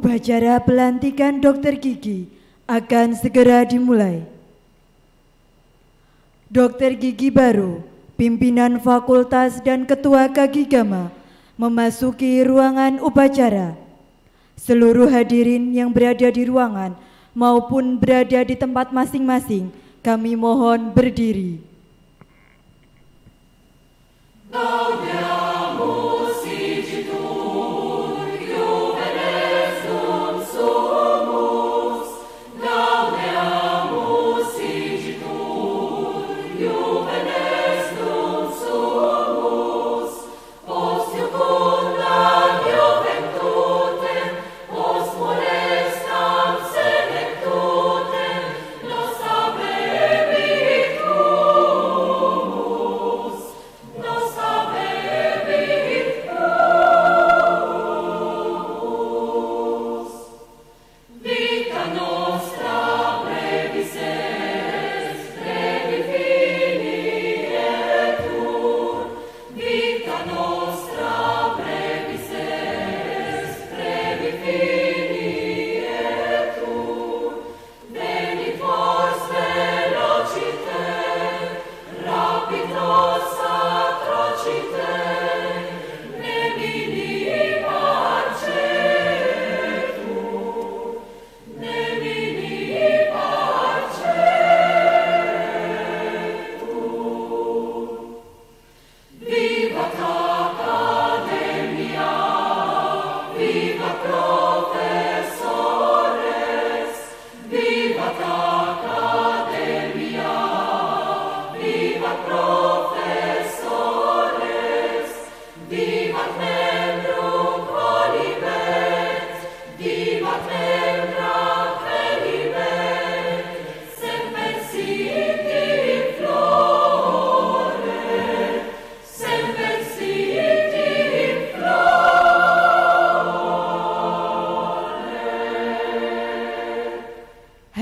Upacara pelantikan dokter gigi akan segera dimulai. Dokter gigi baru, pimpinan fakultas dan ketua Kagigama memasuki ruangan upacara. Seluruh hadirin yang berada di ruangan maupun berada di tempat masing-masing, kami mohon berdiri.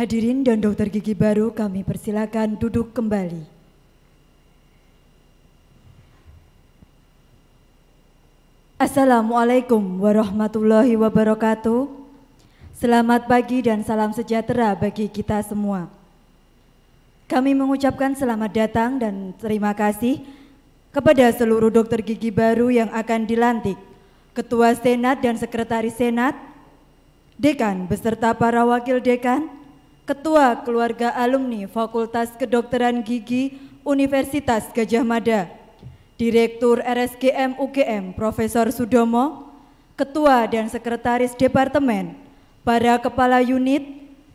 Hadirin dan dokter gigi baru, kami persilakan duduk kembali. Assalamualaikum warahmatullahi wabarakatuh. Selamat pagi dan salam sejahtera bagi kita semua. Kami mengucapkan selamat datang dan terima kasih kepada seluruh dokter gigi baru yang akan dilantik, Ketua Senat dan Sekretaris Senat, Dekan beserta para wakil dekan, Ketua Keluarga Alumni Fakultas Kedokteran Gigi Universitas Gadjah Mada, Direktur RSGM UGM Profesor Sudomo, Ketua dan Sekretaris Departemen, para Kepala Unit,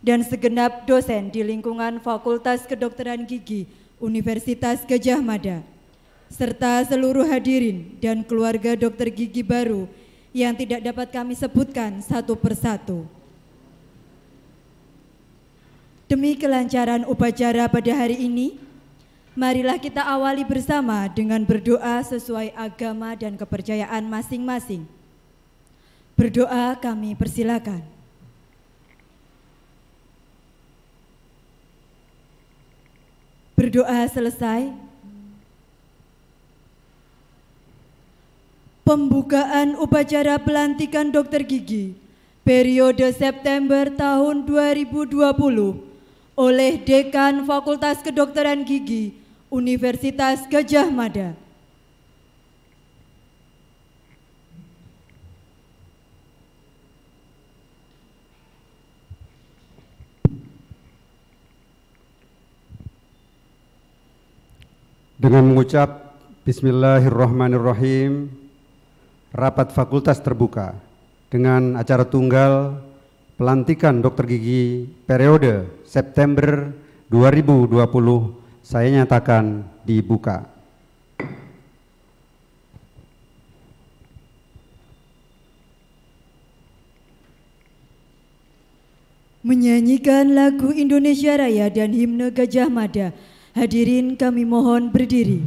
dan segenap dosen di lingkungan Fakultas Kedokteran Gigi Universitas Gadjah Mada, serta seluruh hadirin dan keluarga dokter gigi baru yang tidak dapat kami sebutkan satu persatu. Demi kelancaran upacara pada hari ini, marilah kita awali bersama dengan berdoa sesuai agama dan kepercayaan masing-masing. Berdoa kami persilakan. Berdoa selesai. Pembukaan upacara pelantikan dokter gigi periode September tahun 2020 oleh Dekan Fakultas Kedokteran Gigi Universitas Gadjah Mada. Dengan mengucap Bismillahirrahmanirrahim, rapat fakultas terbuka dengan acara tunggal pelantikan dokter gigi periode September 2020 saya nyatakan dibuka. Menyanyikan lagu Indonesia Raya dan himne Gadjah Mada, hadirin kami mohon berdiri.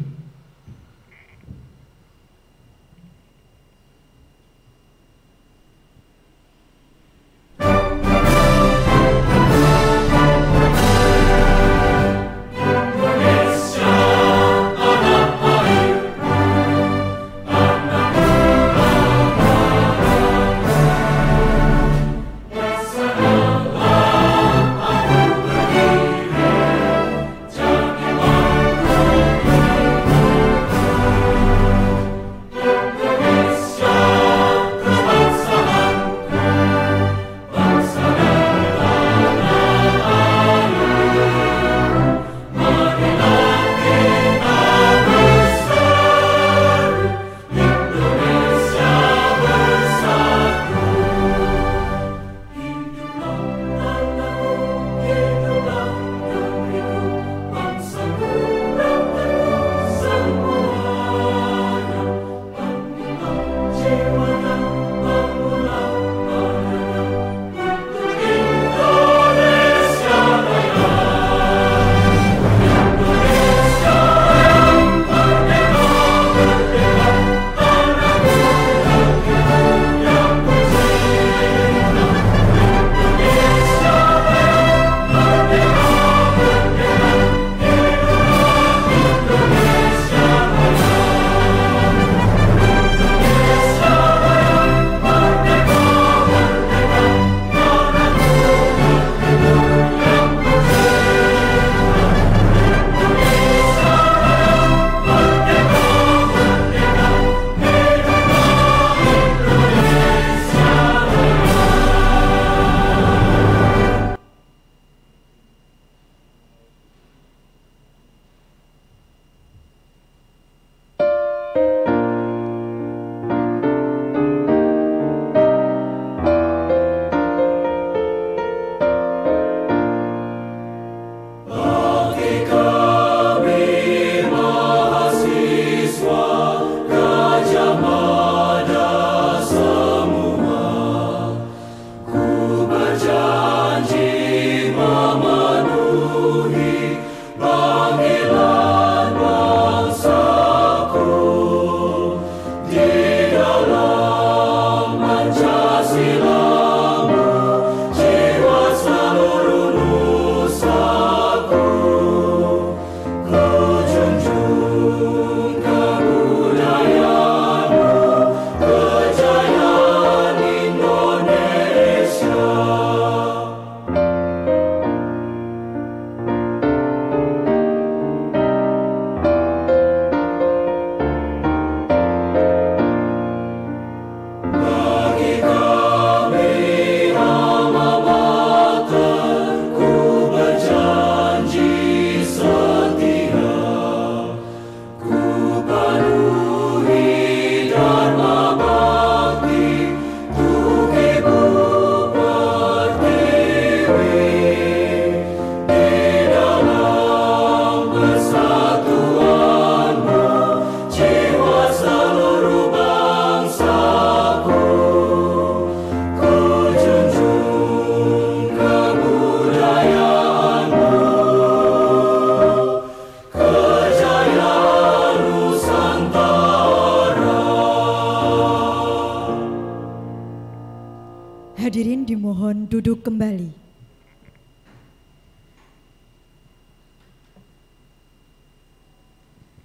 kembali.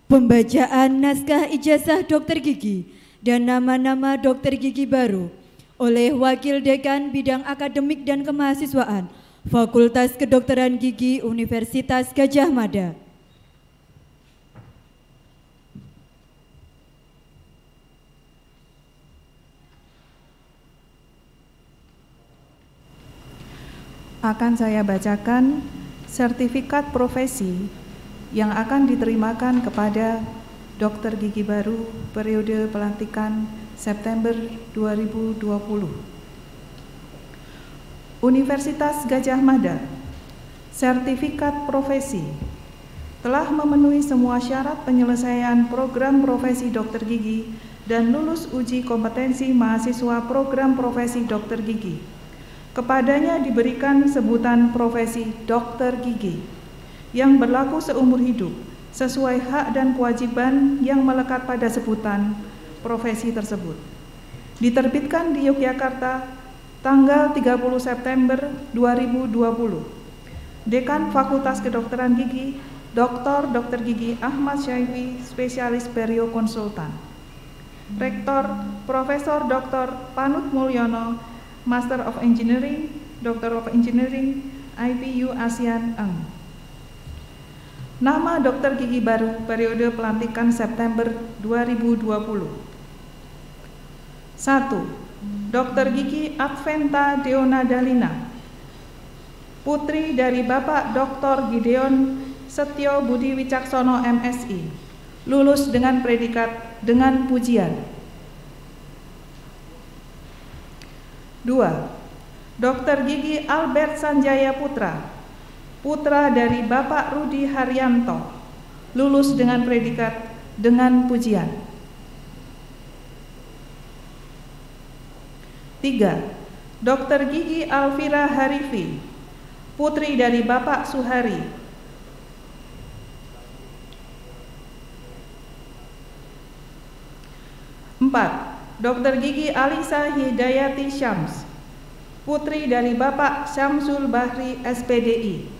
Pembacaan naskah ijazah dokter gigi dan nama-nama dokter gigi baru oleh Wakil Dekan Bidang Akademik dan Kemahasiswaan Fakultas Kedokteran Gigi Universitas Gadjah Mada. Akan saya bacakan sertifikat profesi yang akan diterimakan kepada dokter gigi baru periode pelantikan September 2020. Universitas Gadjah Mada, sertifikat profesi, telah memenuhi semua syarat penyelesaian program profesi dokter gigi dan lulus uji kompetensi mahasiswa program profesi dokter gigi. Kepadanya diberikan sebutan profesi dokter gigi yang berlaku seumur hidup sesuai hak dan kewajiban yang melekat pada sebutan profesi tersebut. Diterbitkan di Yogyakarta tanggal 30 September 2020. Dekan Fakultas Kedokteran Gigi, Dr. Dr. Gigi Ahmad Syaifi, spesialis perio konsultan. Rektor Profesor Dr. Panut Mulyono, Master of Engineering, Doctor of Engineering, IPU ASEAN Eng. Nama dokter gigi baru periode pelantikan September 2020. 1. Dr. Gigi Adventa Deona Dalina, putri dari Bapak Dr. Gideon Setio Budi Wicaksono MSI, lulus dengan predikat dengan pujian. 2. Dr. Gigi Albert Sanjaya Putra, putra dari Bapak Rudi Haryanto, lulus dengan predikat dengan pujian. 3. Dr. Gigi Alvira Harifi, putri dari Bapak Suhari, Dr. Gigi Alisa Hidayati Syams, putri dari Bapak Syamsul Bahri SPDI.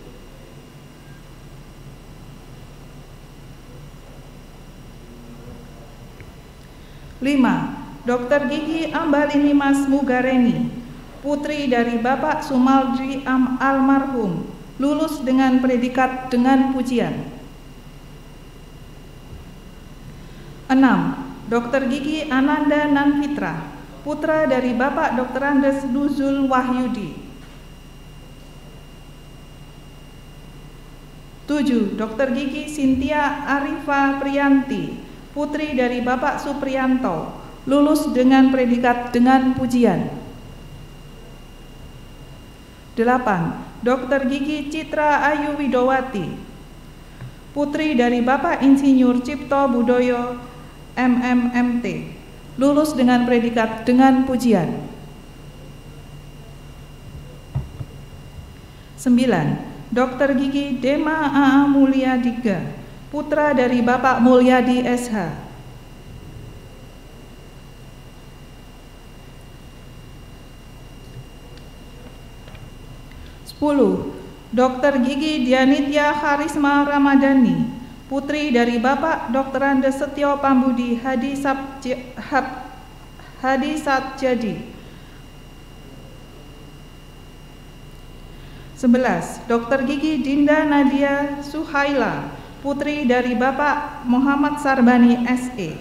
5. Dr. Gigi Ambalini Mas Mugareni, putri dari Bapak Sumaldri almarhum, lulus dengan predikat dengan pujian. 6. Dr. Gigi Ananda Nanfitra, putra dari Bapak Dr. Andes Nuzul Wahyudi. 7. Dr. Gigi Sintia Arifa Priyanti, putri dari Bapak Supriyanto, lulus dengan predikat dengan pujian. 8. Dr. Gigi Citra Ayu Widowati, putri dari Bapak Insinyur Cipto Budoyo MMMT, lulus dengan predikat dengan pujian. 9. Dr. Gigi Dema A.A. Mulyadiga, putra dari Bapak Mulyadi SH. 10. Dr. Gigi Dianitya Harisma Ramadhani, putri dari Bapak Dr. Andes Setio Pambudi Hadi Satjadi. 11. Dr. Gigi Dinda Nadia Suhaila, putri dari Bapak Muhammad Sarbani SE.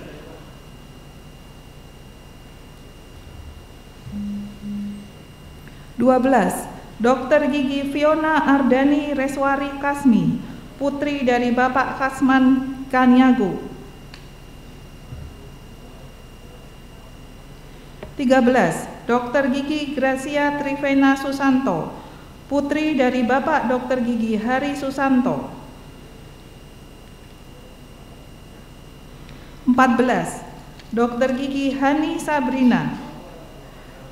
12. Dr. Gigi Fiona Ardani Reswari Kasmi, putri dari Bapak Kasman Kanyago. 13. Dr. Gigi Gracia Trivena Susanto, putri dari Bapak Dr. Gigi Hari Susanto. 14. Dr. Gigi Hani Sabrina,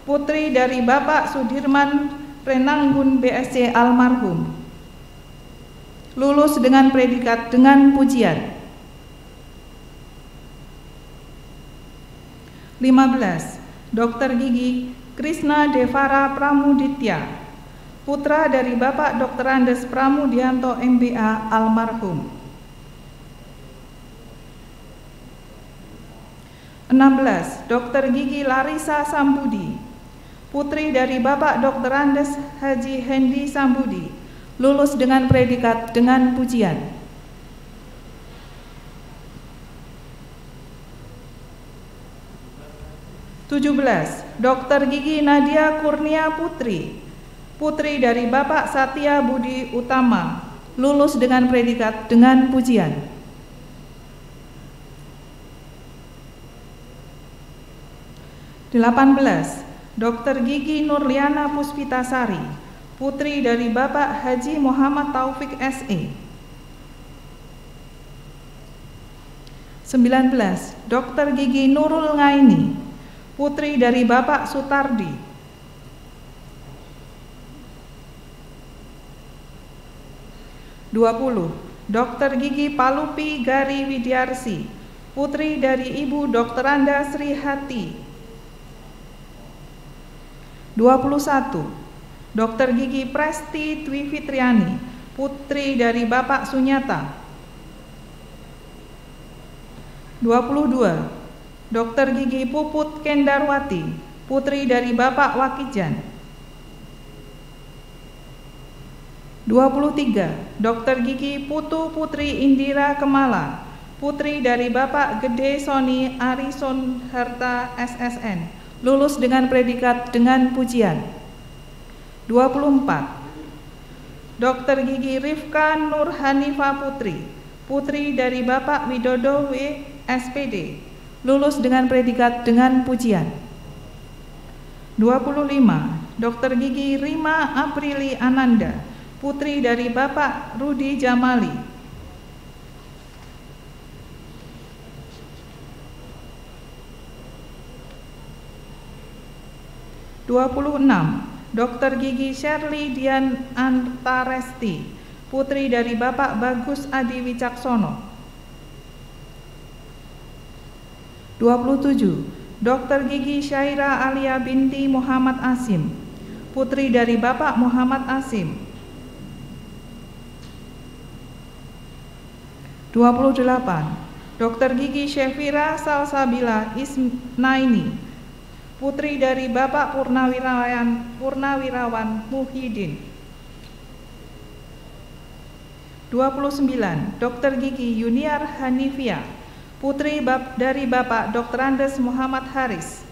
putri dari Bapak Sudirman Renanggun BSC almarhum, lulus dengan predikat dengan pujian. 15. Dr. Gigi Krishna Devara Pramuditya, putra dari Bapak Dr. Andes Pramudianto MBA almarhum. 16. Dr. Gigi Larissa Sambudi, putri dari Bapak Dr. Andes Haji Hendi Sambudi, lulus dengan predikat dengan pujian. 17. Dr. Gigi Nadia Kurnia Putri, putri dari Bapak Satya Budi Utama, lulus dengan predikat dengan pujian. 18. Dr. Gigi Nurliana Puspitasari, putri dari Bapak Haji Muhammad Taufik SE. 19. Dr. Gigi Nurul Ngaini, putri dari Bapak Sutardi. 20. Dr. Gigi Palupi Gari Widyarsi, putri dari Ibu Dr. Anda Sri Hati. 21. Dr. Gigi Presti Dwi Fitriani, putri dari Bapak Sunyata. 22. Dr. Gigi Puput Kendarwati, putri dari Bapak Wakijan. 23. Dr. Gigi Putu Putri Indira Kemala, putri dari Bapak Gede Soni Arison Harta SSN, lulus dengan predikat dengan pujian. 24. Dr. Gigi Rifka Nur Hanifa Putri, putri dari Bapak Widodo W SPD, lulus dengan predikat dengan pujian. 25. Dr. Gigi Rima Aprili Ananda, putri dari Bapak Rudi Jamali. 26. Dr. Gigi Shirley Dian Antaresti, putri dari Bapak Bagus Adi Wicaksono. 27. Dr. Gigi Syaira Alia binti Muhammad Asim, putri dari Bapak Muhammad Asim. 28. Dr. Gigi Syefira Salsabila Isnaini, putri dari Bapak Purnawirawan Muhyiddin. 29. Dr. Gigi Yuniar Hanifia, putri dari Bapak Dr. Andes Muhammad Haris.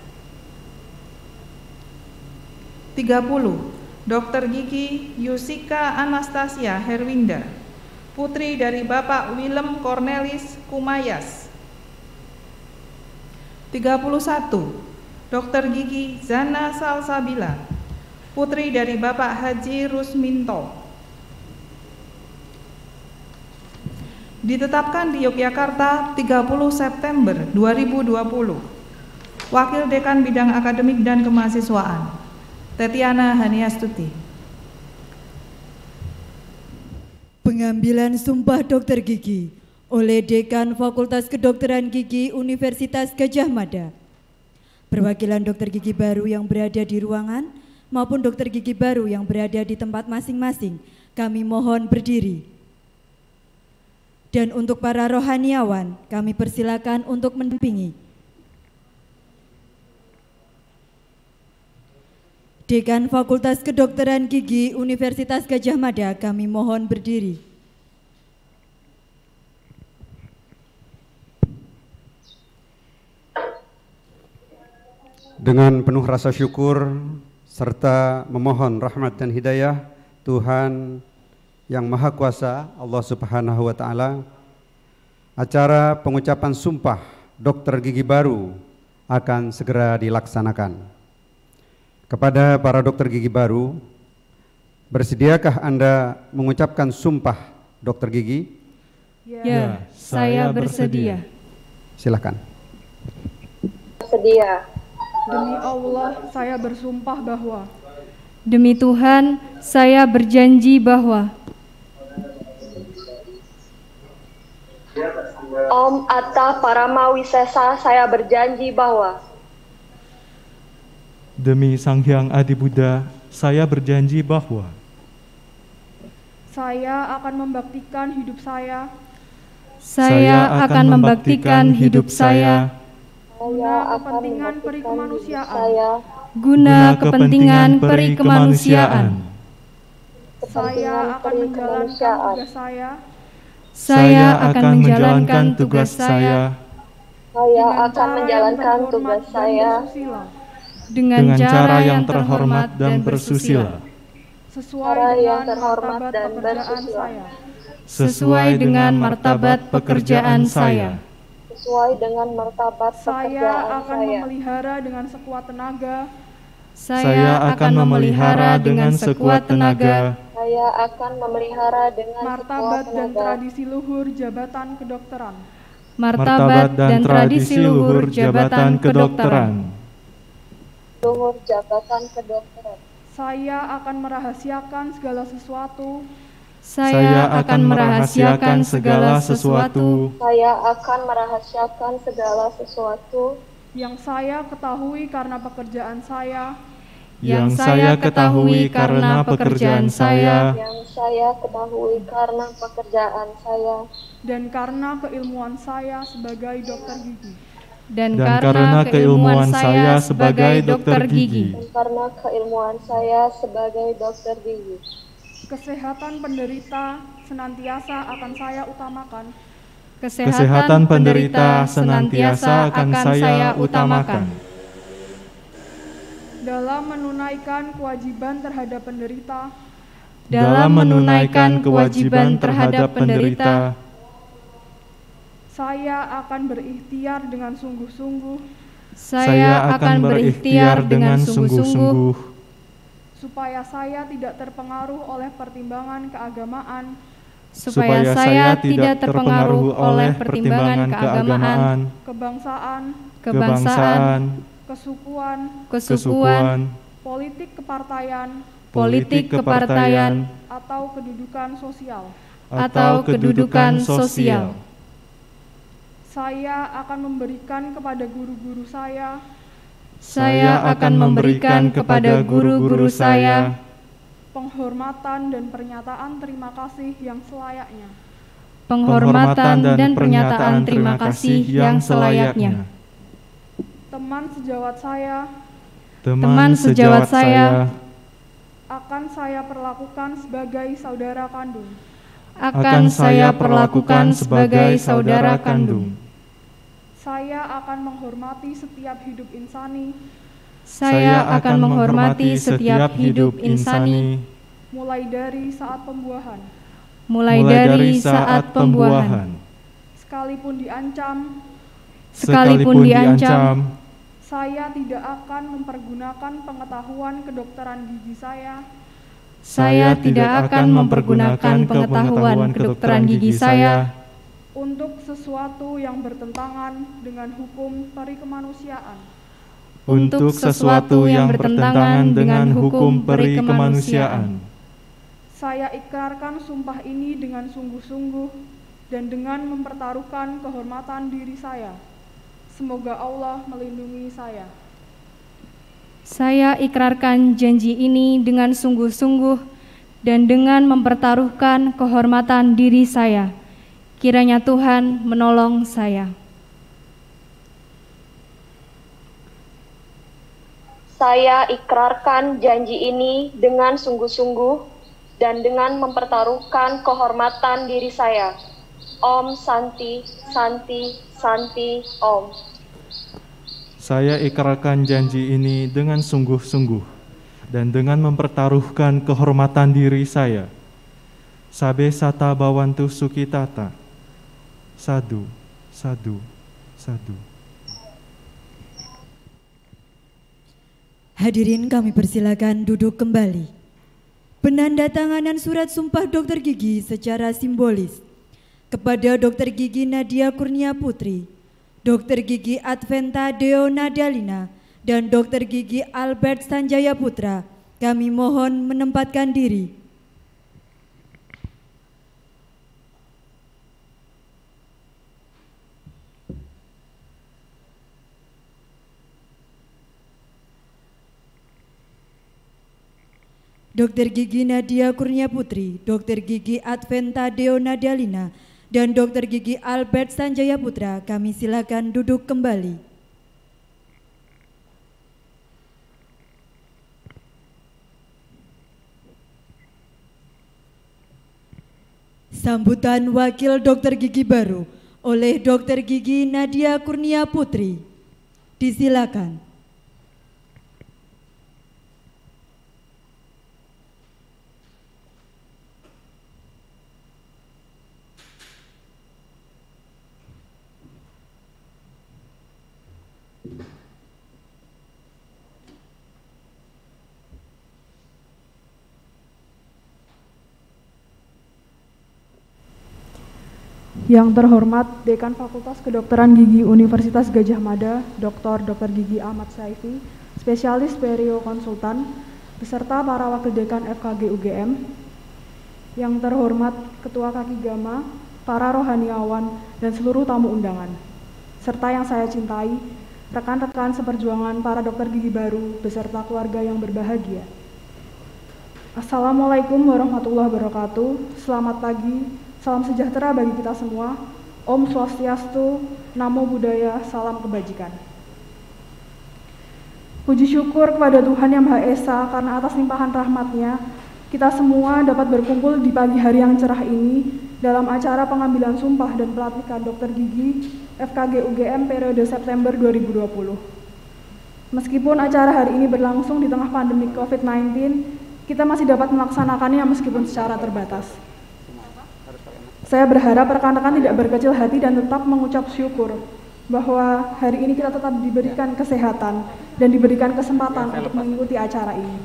30. Dr. Gigi Yusika Anastasia Herwinda, putri dari Bapak Willem Cornelis Kumayas. 31. Dr. Gigi Zana Salsabila, putri dari Bapak Haji Rusminto. Ditetapkan di Yogyakarta 30 September 2020. Wakil Dekan Bidang Akademik dan Kemahasiswaan, Tetiana Haniastuti. Pengambilan Sumpah Dokter Gigi oleh Dekan Fakultas Kedokteran Gigi Universitas Gadjah Mada. Perwakilan dokter gigi baru yang berada di ruangan maupun dokter gigi baru yang berada di tempat masing-masing, kami mohon berdiri. Dan untuk para rohaniawan, kami persilakan untuk mendampingi. Dekan Fakultas Kedokteran Gigi Universitas Gadjah Mada, kami mohon berdiri. Dengan penuh rasa syukur serta memohon rahmat dan hidayah Tuhan yang Maha Kuasa Allah Subhanahu wa Ta'ala, acara pengucapan sumpah dokter gigi baru akan segera dilaksanakan. Kepada para dokter gigi baru, bersediakah Anda mengucapkan sumpah dokter gigi? Ya, saya bersedia. Silakan. Bersedia. Demi Allah, saya bersumpah bahwa demi Tuhan, saya berjanji bahwa Om Atta Paramawisesa, saya berjanji bahwa demi Sang Hyang Adi Buddha, saya berjanji bahwa Saya akan membaktikan hidup saya Saya akan membaktikan hidup saya Saya akan kepentingan membaktikan hidup perikemanusiaan. saya guna kepentingan perikemanusiaan. Saya akan menjalankan tugas saya Saya akan menjalankan tugas saya Saya dengan akan cara menjalankan yang tugas terhormat dan saya bersusila, dengan cara yang terhormat dan bersusila, sesuai Cara yang dengan terhormat martabat dan pekerjaan bersusila. saya. sesuai dengan martabat pekerjaan saya. sesuai dengan martabat Saya pekerjaan akan saya. memelihara dengan sekuat tenaga Saya akan memelihara dengan sekuat tenaga Saya akan memelihara dengan sekuat martabat dan tenaga tradisi luhur jabatan kedokteran. martabat dan tradisi luhur jabatan kedokteran. luhur jabatan kedokteran. Saya akan merahasiakan segala sesuatu Saya akan merahasiakan segala sesuatu Saya akan merahasiakan segala sesuatu yang saya ketahui karena pekerjaan saya yang saya ketahui karena pekerjaan saya yang saya ketahui karena pekerjaan saya dan karena keilmuan saya sebagai dokter gigi. dan karena keilmuan saya sebagai dokter gigi. dan karena keilmuan saya sebagai dokter gigi. Kesehatan penderita senantiasa akan saya utamakan Kesehatan penderita senantiasa akan saya utamakan dalam menunaikan kewajiban terhadap penderita. dalam menunaikan kewajiban terhadap penderita. Saya akan berikhtiar dengan sungguh-sungguh Saya akan berikhtiar dengan sungguh-sungguh supaya saya tidak terpengaruh oleh pertimbangan keagamaan, supaya saya tidak terpengaruh oleh pertimbangan keagamaan, kebangsaan, kesukuan, politik kepartaian, politik kepartaian, atau kedudukan sosial. atau kedudukan sosial. Saya akan memberikan kepada guru-guru saya Saya akan memberikan kepada guru-guru saya penghormatan dan pernyataan terima kasih yang selayaknya. penghormatan dan pernyataan terima kasih yang selayaknya. Teman sejawat saya Teman sejawat saya akan saya perlakukan sebagai saudara kandung. akan saya perlakukan sebagai saudara kandung. Saya akan menghormati setiap hidup insani, Saya akan menghormati setiap hidup insani, mulai dari saat pembuahan, mulai dari saat pembuahan. sekalipun Sekalipun diancam, saya tidak akan mempergunakan pengetahuan kedokteran gigi saya tidak akan mempergunakan pengetahuan kedokteran gigi saya untuk sesuatu yang bertentangan dengan hukum perikemanusiaan. untuk sesuatu yang bertentangan dengan hukum perikemanusiaan. Saya ikrarkan sumpah ini dengan sungguh-sungguh dan dengan mempertaruhkan kehormatan diri saya. Semoga Allah melindungi saya. Saya ikrarkan janji ini dengan sungguh-sungguh dan dengan mempertaruhkan kehormatan diri saya. Kiranya Tuhan menolong saya. Saya ikrarkan janji ini dengan sungguh-sungguh dan dengan mempertaruhkan kehormatan diri saya. Om Santi, Santi, Santi, Om. Saya ikrarkan janji ini dengan sungguh-sungguh dan dengan mempertaruhkan kehormatan diri saya. Sabe sata bawantu sukitata. Sadu, sadu, sadu. Hadirin kami persilakan duduk kembali. Penandatanganan surat sumpah dokter gigi secara simbolis kepada Dokter Gigi Nadia Kurnia Putri, Dokter Gigi Adventa Deo Nadalina, dan Dokter Gigi Albert Sanjaya Putra, kami mohon menempatkan diri. Dr. Gigi Nadia Kurnia Putri, Dr. Gigi Adventa Deo Nadalina, dan Dr. Gigi Albert Sanjaya Putra, kami silakan duduk kembali. Sambutan Wakil Dr. Gigi baru oleh Dr. Gigi Nadia Kurnia Putri. Disilakan. Yang terhormat Dekan Fakultas Kedokteran Gigi Universitas Gadjah Mada, Dr. Gigi Ahmad Saifi, Spesialis Perio Konsultan, beserta para Wakil Dekan FKG UGM. Yang terhormat Ketua Kaki Gama, para rohaniawan, dan seluruh tamu undangan. Serta yang saya cintai, rekan-rekan seperjuangan para dokter gigi baru, beserta keluarga yang berbahagia. Assalamualaikum warahmatullahi wabarakatuh. Selamat pagi. Salam sejahtera bagi kita semua. Om Swastiastu, Namo Buddhaya, salam kebajikan. Puji syukur kepada Tuhan Yang Maha Esa karena atas limpahan rahmat-Nya, kita semua dapat berkumpul di pagi hari yang cerah ini dalam acara pengambilan sumpah dan pelantikan dokter gigi FKG UGM periode September 2020. Meskipun acara hari ini berlangsung di tengah pandemi COVID-19, kita masih dapat melaksanakannya meskipun secara terbatas. Saya berharap rekan-rekan tidak berkecil hati dan tetap mengucap syukur bahwa hari ini kita tetap diberikan kesehatan dan diberikan kesempatan untuk mengikuti acara ini.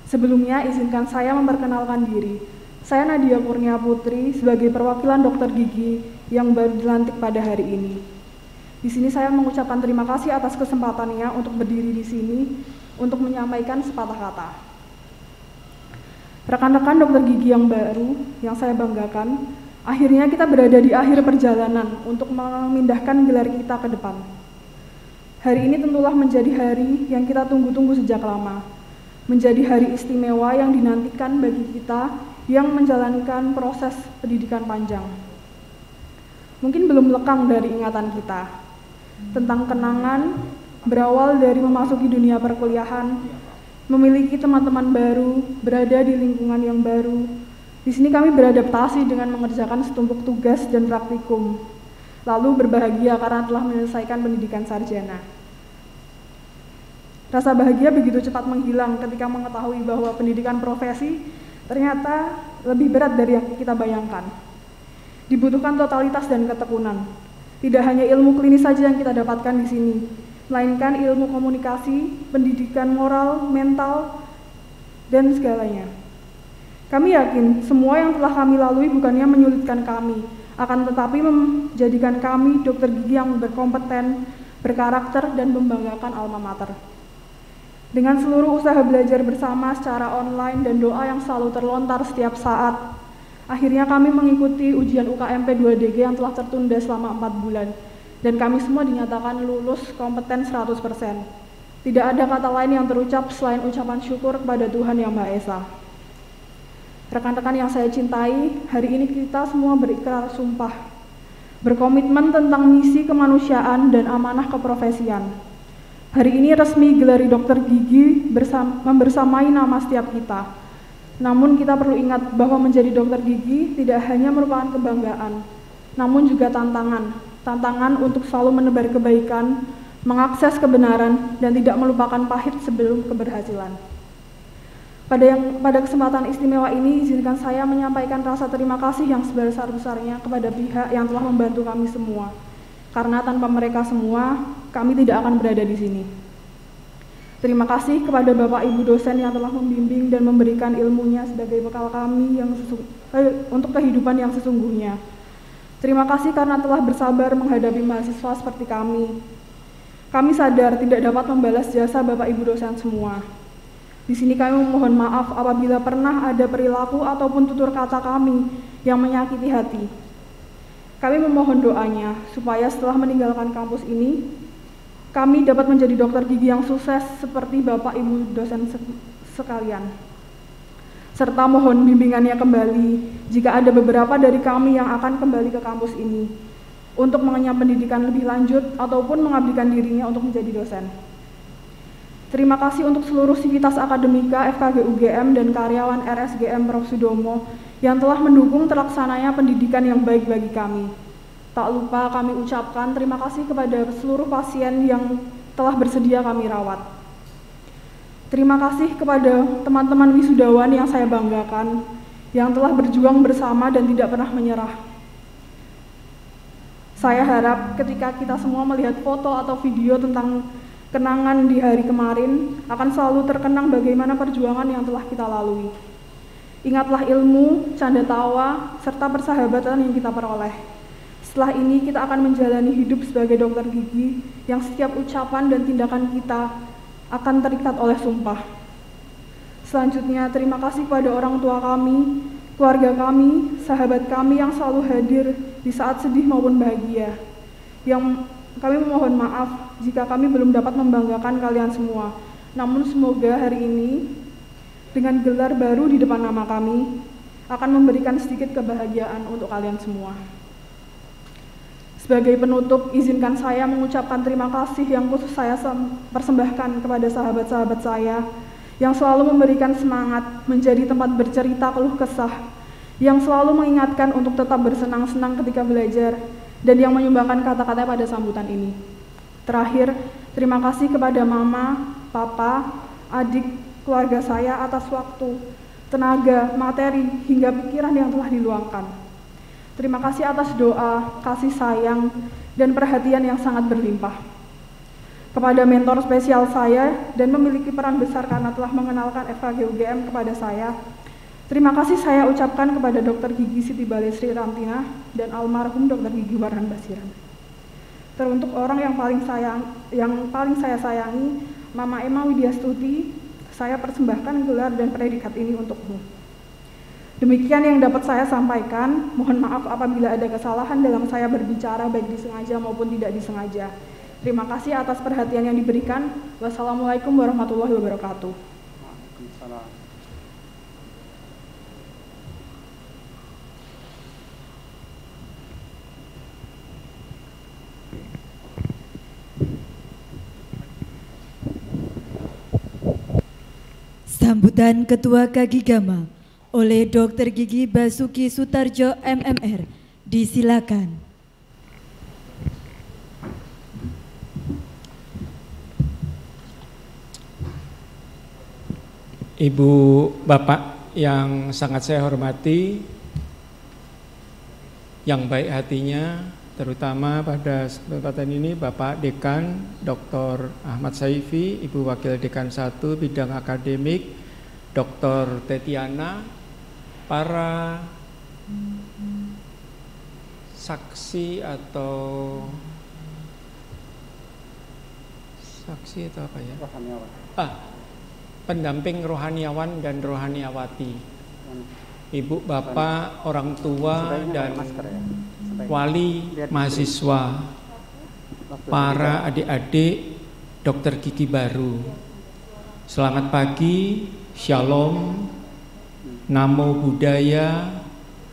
Sebelumnya, izinkan saya memperkenalkan diri. Saya Nadia Kurnia Putri sebagai perwakilan dokter gigi yang baru dilantik pada hari ini. Di sini saya mengucapkan terima kasih atas kesempatannya untuk berdiri di sini untuk menyampaikan sepatah kata. Rekan-rekan dokter gigi yang baru, yang saya banggakan, akhirnya kita berada di akhir perjalanan untuk memindahkan gelar kita ke depan. Hari ini tentulah menjadi hari yang kita tunggu-tunggu sejak lama, menjadi hari istimewa yang dinantikan bagi kita yang menjalankan proses pendidikan panjang. Mungkin belum lekang dari ingatan kita, tentang kenangan berawal dari memasuki dunia perkuliahan, memiliki teman-teman baru, berada di lingkungan yang baru. Di sini kami beradaptasi dengan mengerjakan setumpuk tugas dan praktikum, lalu berbahagia karena telah menyelesaikan pendidikan sarjana. Rasa bahagia begitu cepat menghilang ketika mengetahui bahwa pendidikan profesi ternyata lebih berat dari yang kita bayangkan. Dibutuhkan totalitas dan ketekunan. Tidak hanya ilmu klinis saja yang kita dapatkan di sini, melainkan ilmu komunikasi, pendidikan moral, mental, dan segalanya. Kami yakin semua yang telah kami lalui bukannya menyulitkan kami, akan tetapi menjadikan kami dokter gigi yang berkompeten, berkarakter, dan membanggakan alma mater. Dengan seluruh usaha belajar bersama secara online dan doa yang selalu terlontar setiap saat, akhirnya kami mengikuti ujian UKMP 2DG yang telah tertunda selama 4 bulan. Dan kami semua dinyatakan lulus kompeten 100%. Tidak ada kata lain yang terucap selain ucapan syukur kepada Tuhan Yang Maha Esa. Rekan-rekan yang saya cintai, hari ini kita semua berikrar sumpah, berkomitmen tentang misi kemanusiaan dan amanah keprofesian. Hari ini resmi gelari dokter gigi membersamai nama setiap kita. Namun kita perlu ingat bahwa menjadi dokter gigi tidak hanya merupakan kebanggaan, namun juga tantangan untuk selalu menebar kebaikan, mengakses kebenaran, dan tidak melupakan pahit sebelum keberhasilan. Pada kesempatan istimewa ini, izinkan saya menyampaikan rasa terima kasih yang sebesar-besarnya kepada pihak yang telah membantu kami semua. Karena tanpa mereka semua, kami tidak akan berada di sini. Terima kasih kepada Bapak Ibu dosen yang telah membimbing dan memberikan ilmunya sebagai bekal kami untuk kehidupan yang sesungguhnya. Terima kasih karena telah bersabar menghadapi mahasiswa seperti kami. Kami sadar tidak dapat membalas jasa Bapak Ibu dosen semua. Di sini kami memohon maaf apabila pernah ada perilaku ataupun tutur kata kami yang menyakiti hati. Kami memohon doanya supaya setelah meninggalkan kampus ini, kami dapat menjadi dokter gigi yang sukses seperti Bapak Ibu dosen sekalian. serta mohon bimbingannya kembali jika ada beberapa dari kami yang akan kembali ke kampus ini untuk mengenyam pendidikan lebih lanjut ataupun mengabdikan dirinya untuk menjadi dosen. Terima kasih untuk seluruh sivitas akademika FKG UGM dan karyawan RSGM Prof. Sudomo yang telah mendukung terlaksananya pendidikan yang baik bagi kami. Tak lupa kami ucapkan terima kasih kepada seluruh pasien yang telah bersedia kami rawat. Terima kasih kepada teman-teman wisudawan yang saya banggakan, yang telah berjuang bersama dan tidak pernah menyerah. Saya harap ketika kita semua melihat foto atau video tentang kenangan di hari kemarin, akan selalu terkenang bagaimana perjuangan yang telah kita lalui. Ingatlah ilmu, canda tawa, serta persahabatan yang kita peroleh. Setelah ini kita akan menjalani hidup sebagai dokter gigi yang setiap ucapan dan tindakan kita akan terikat oleh sumpah. Selanjutnya, terima kasih kepada orang tua kami, keluarga kami, sahabat kami yang selalu hadir di saat sedih maupun bahagia. Yang kami memohon maaf jika kami belum dapat membanggakan kalian semua. Namun semoga hari ini dengan gelar baru di depan nama kami akan memberikan sedikit kebahagiaan untuk kalian semua. Sebagai penutup, izinkan saya mengucapkan terima kasih yang khusus saya persembahkan kepada sahabat-sahabat saya yang selalu memberikan semangat menjadi tempat bercerita keluh kesah, yang selalu mengingatkan untuk tetap bersenang-senang ketika belajar, dan yang menyumbangkan kata-kata pada sambutan ini. Terakhir, terima kasih kepada mama, papa, adik, keluarga saya atas waktu, tenaga, materi, hingga pikiran yang telah diluangkan. Terima kasih atas doa, kasih sayang, dan perhatian yang sangat berlimpah. Kepada mentor spesial saya dan memiliki peran besar karena telah mengenalkan FKG UGM kepada saya, terima kasih saya ucapkan kepada Dr. Gigi Siti Balesri Ramtina dan almarhum Dr. Gigi Warhan Basiran. Teruntuk orang yang paling saya sayangi, Mama Emma Widyastuti, saya persembahkan gelar dan predikat ini untukmu. Demikian yang dapat saya sampaikan. Mohon maaf apabila ada kesalahan dalam saya berbicara baik disengaja maupun tidak disengaja. Terima kasih atas perhatian yang diberikan. Wassalamualaikum warahmatullahi wabarakatuh. Sambutan Ketua Kagigama oleh Dr. Gigi Basuki Sutarjo MMR. Disilakan. Ibu Bapak yang sangat saya hormati, yang baik hatinya, terutama pada kesempatan ini Bapak Dekan Dr. Ahmad Saifi, Ibu Wakil Dekan 1 Bidang Akademik Dr. Tetiana, para saksi atau apa ya? Pendamping rohaniawan dan rohaniawati, Ibu Bapak, orang tua dan wali mahasiswa, para adik-adik Dokter Gigi baru. Selamat pagi, Shalom, Namo Buddhaya,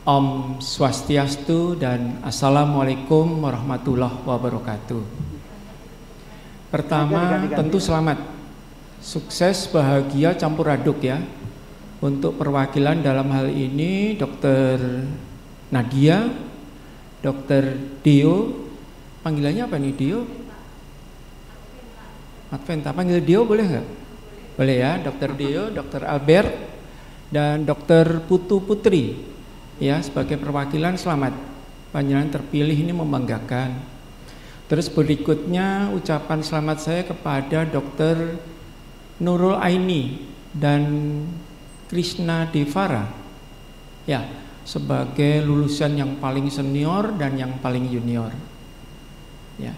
Om Swastiastu, dan Assalamualaikum warahmatullahi wabarakatuh. Pertama, tentu selamat, sukses, bahagia, campur aduk ya. Untuk perwakilan dalam hal ini Dr. Nadia, Dr. Dio, panggilannya apa nih Dio? Adventa, panggil Dio boleh nggak? Boleh ya, Dr. Dio, Dr. Albert, dan Dr. Putu Putri ya, sebagai perwakilan selamat, panjenengan terpilih ini membanggakan. Terus berikutnya ucapan selamat saya kepada Dr. Nurul Aini dan Krishna Devara ya, sebagai lulusan yang paling senior dan yang paling junior ya.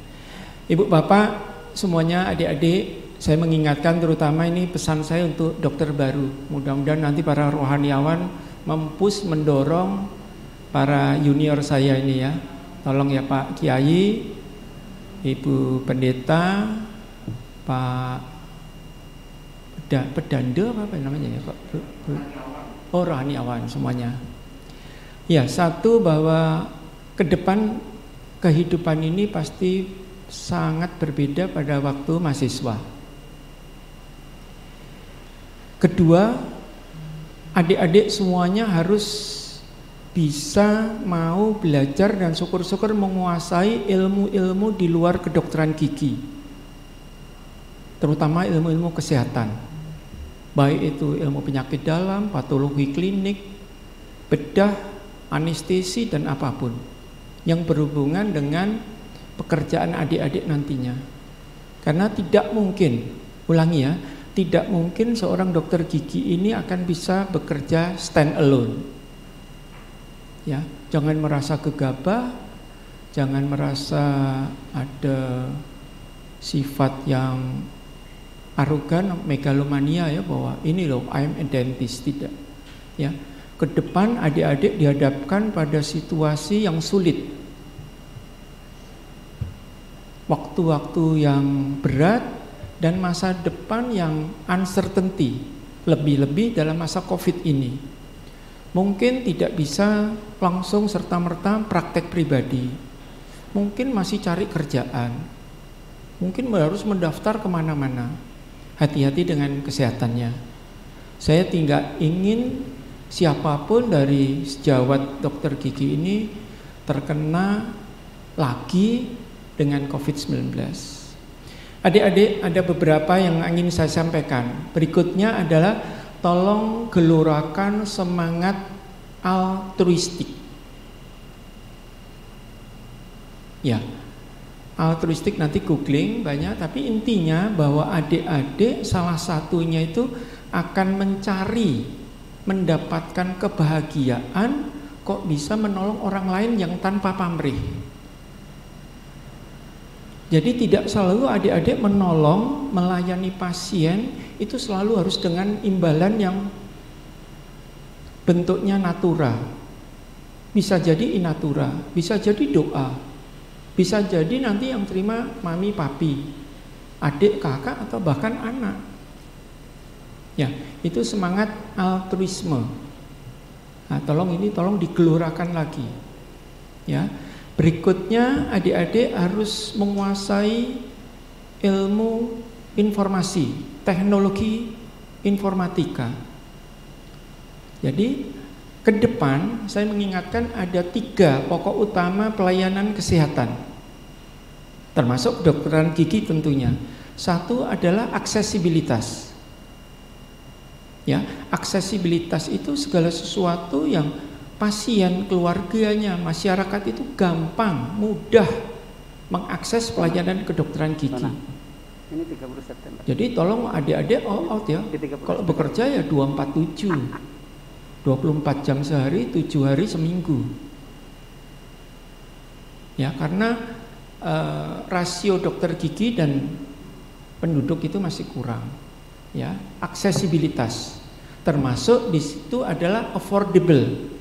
Ibu Bapak semuanya, adik-adik, saya mengingatkan terutama ini pesan saya untuk dokter baru. Mudah-mudahan nanti para rohaniawan mempush, mendorong para junior saya ini ya. Tolong ya Pak Kiai, Ibu Pendeta, Pak Pedando apa namanya ya Pak? rohaniawan semuanya. Ya, satu bahwa ke depan kehidupan ini pasti sangat berbeda pada waktu mahasiswa. Kedua, adik-adik semuanya harus bisa mau belajar dan syukur-syukur menguasai ilmu-ilmu di luar kedokteran gigi, terutama ilmu-ilmu kesehatan, baik itu ilmu penyakit dalam, patologi klinik, bedah, anestesi, dan apapun yang berhubungan dengan pekerjaan adik-adik nantinya. Karena tidak mungkin, ulangi ya, tidak mungkin seorang dokter gigi ini akan bisa bekerja stand alone. Ya, jangan merasa gegabah, jangan merasa ada sifat yang arogan, megalomania ya, bahwa ini loh I'm a dentist, tidak. Ya, ke depan adik-adik dihadapkan pada situasi yang sulit, waktu-waktu yang berat, dan masa depan yang uncertainty, lebih-lebih dalam masa COVID ini. Mungkin tidak bisa langsung serta-merta praktek pribadi, mungkin masih cari kerjaan, mungkin harus mendaftar kemana-mana. Hati-hati dengan kesehatannya. Saya tidak ingin siapapun dari sejawat dokter gigi ini terkena lagi dengan COVID-19. Adik-adik, ada beberapa yang ingin saya sampaikan. Berikutnya adalah tolong gelorakan semangat altruistik. Ya, altruistik nanti googling banyak, tapi intinya bahwa adik-adik salah satunya itu akan mencari, mendapatkan kebahagiaan kok bisa menolong orang lain yang tanpa pamrih. Jadi tidak selalu adik-adik menolong, melayani pasien itu selalu harus dengan imbalan yang bentuknya natura. Bisa jadi in natura, bisa jadi doa, bisa jadi nanti yang terima mami papi, adik kakak atau bahkan anak. Ya, itu semangat altruisme. Nah, tolong digelorakan lagi. Ya. Berikutnya adik-adik harus menguasai ilmu informasi, teknologi informatika. Jadi ke depan saya mengingatkan ada 3 pokok utama pelayanan kesehatan, termasuk kedokteran gigi tentunya. Satu adalah aksesibilitas. Ya, aksesibilitas itu segala sesuatu yang pasien, keluarganya, masyarakat itu gampang, mudah mengakses pelayanan kedokteran gigi. Ini 30 September. Jadi tolong adik-adik all out ya. Kalau bekerja ya 247, 24 jam sehari, 7 hari seminggu. Ya, karena rasio dokter gigi dan penduduk itu masih kurang. Ya, aksesibilitas. Termasuk di situ adalah affordable.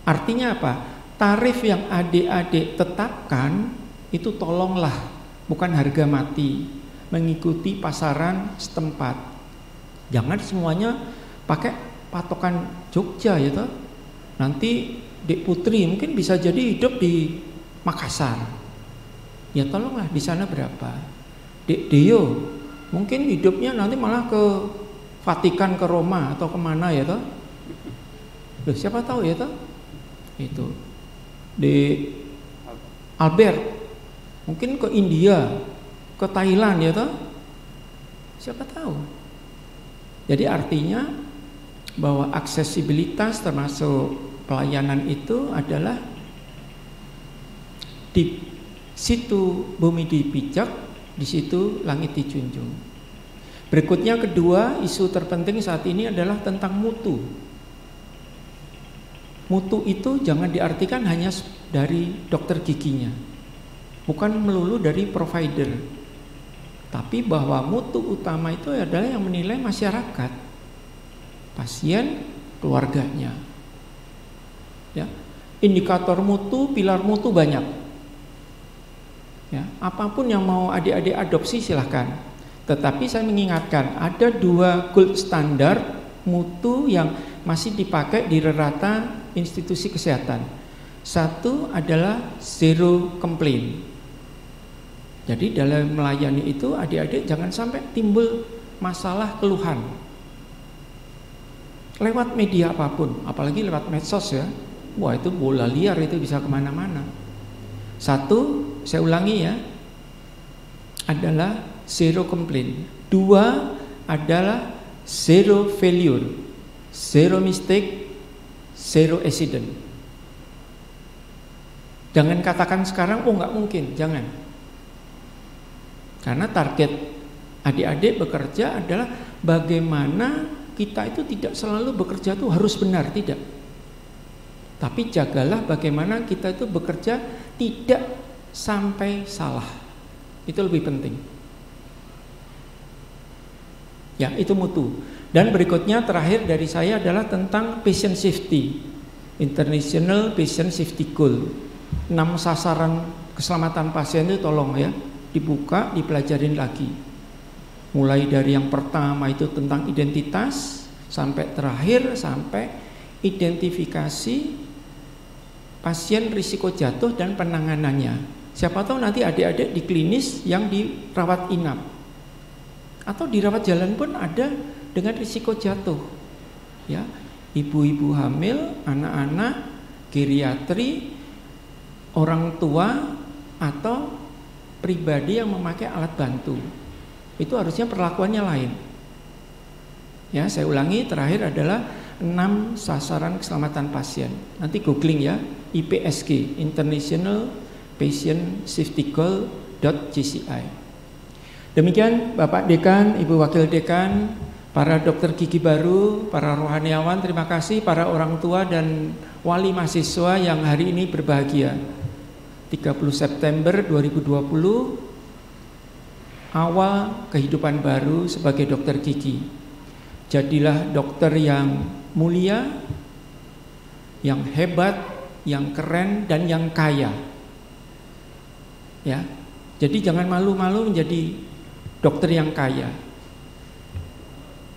Artinya apa? Tarif yang adik-adik tetapkan itu tolonglah, bukan harga mati, mengikuti pasaran setempat. Jangan semuanya pakai patokan Jogja ya toh. Nanti Dek Putri mungkin bisa jadi hidup di Makassar. Ya tolonglah di sana berapa. Dek Deo mungkin hidupnya nanti malah ke Vatikan, ke Roma atau kemana ya toh. Loh, siapa tahu ya toh. Itu di Albert mungkin ke India, ke Thailand ya toh, siapa tahu. Jadi artinya bahwa aksesibilitas termasuk pelayanan itu adalah di situ bumi dipijak, di situ langit dijunjung. Berikutnya kedua, isu terpenting saat ini adalah tentang mutu. Mutu itu jangan diartikan hanya dari dokter giginya, bukan melulu dari provider, tapi bahwa mutu utama itu adalah yang menilai masyarakat, pasien, keluarganya. Ya, indikator mutu, pilar mutu banyak. Ya, apapun yang mau adik-adik adopsi silahkan. Tetapi saya mengingatkan ada 2 gold standar mutu yang masih dipakai di rata institusi kesehatan. Satu adalah zero complaint. Jadi dalam melayani itu adik-adik jangan sampai timbul masalah keluhan lewat media apapun, apalagi lewat medsos ya. Wah, itu bola liar, itu bisa kemana-mana. Satu, saya ulangi ya, adalah zero complaint. Dua adalah zero failure, zero mistake, zero accident. Jangan katakan sekarang, oh nggak mungkin, jangan. Karena target adik-adik bekerja adalah bagaimana kita itu tidak selalu bekerja itu harus benar, tidak. Tapi jagalah bagaimana kita itu bekerja tidak sampai salah. Itu lebih penting. Ya, itu mutu. Dan berikutnya terakhir dari saya adalah tentang patient safety. International Patient Safety Goal. 6 sasaran keselamatan pasien itu tolong ya dibuka, dipelajarin lagi. Mulai dari yang pertama itu tentang identitas, sampai terakhir sampai identifikasi pasien risiko jatuh dan penanganannya. Siapa tahu nanti adik-adik di klinis yang dirawat inap atau dirawat jalan pun ada dengan risiko jatuh. Ya, ibu-ibu hamil, anak-anak, geriatri, orang tua atau pribadi yang memakai alat bantu. Itu harusnya perlakuannya lain. Ya, saya ulangi, terakhir adalah 6 sasaran keselamatan pasien. Nanti googling ya, IPSG, International Patient Safety Goal.gci. Demikian Bapak Dekan, Ibu Wakil Dekan, para dokter gigi baru, para rohaniawan, terima kasih, para orang tua dan wali mahasiswa yang hari ini berbahagia. 30 September 2020, awal kehidupan baru sebagai dokter gigi. Jadilah dokter yang mulia, yang hebat, yang keren, dan yang kaya. Ya, jadi jangan malu-malu menjadi dokter yang kaya.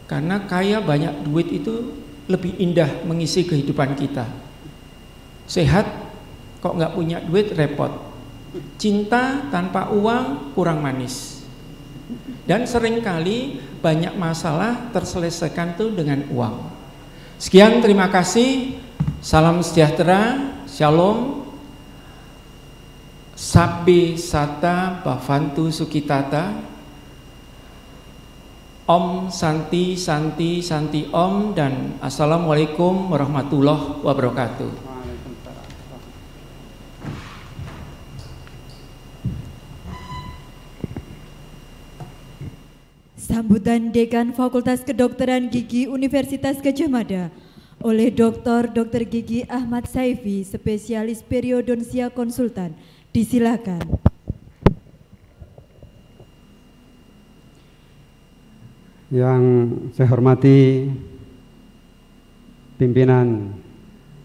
Karena kaya banyak duit itu lebih indah mengisi kehidupan kita. Sehat kok nggak punya duit repot. Cinta tanpa uang kurang manis. Dan seringkali banyak masalah terselesaikan tuh dengan uang. Sekian, terima kasih. Salam sejahtera, shalom. Sabbe Sata Bhavantu Sukitata. Om Santi Santi Santi Om, dan Assalamualaikum warahmatullahi wabarakatuh. Sambutan Dekan Fakultas Kedokteran Gigi Universitas Gadjah Mada oleh Dr. Gigi Ahmad Saifi, spesialis periodontia konsultan. Disilakan. Yang saya hormati pimpinan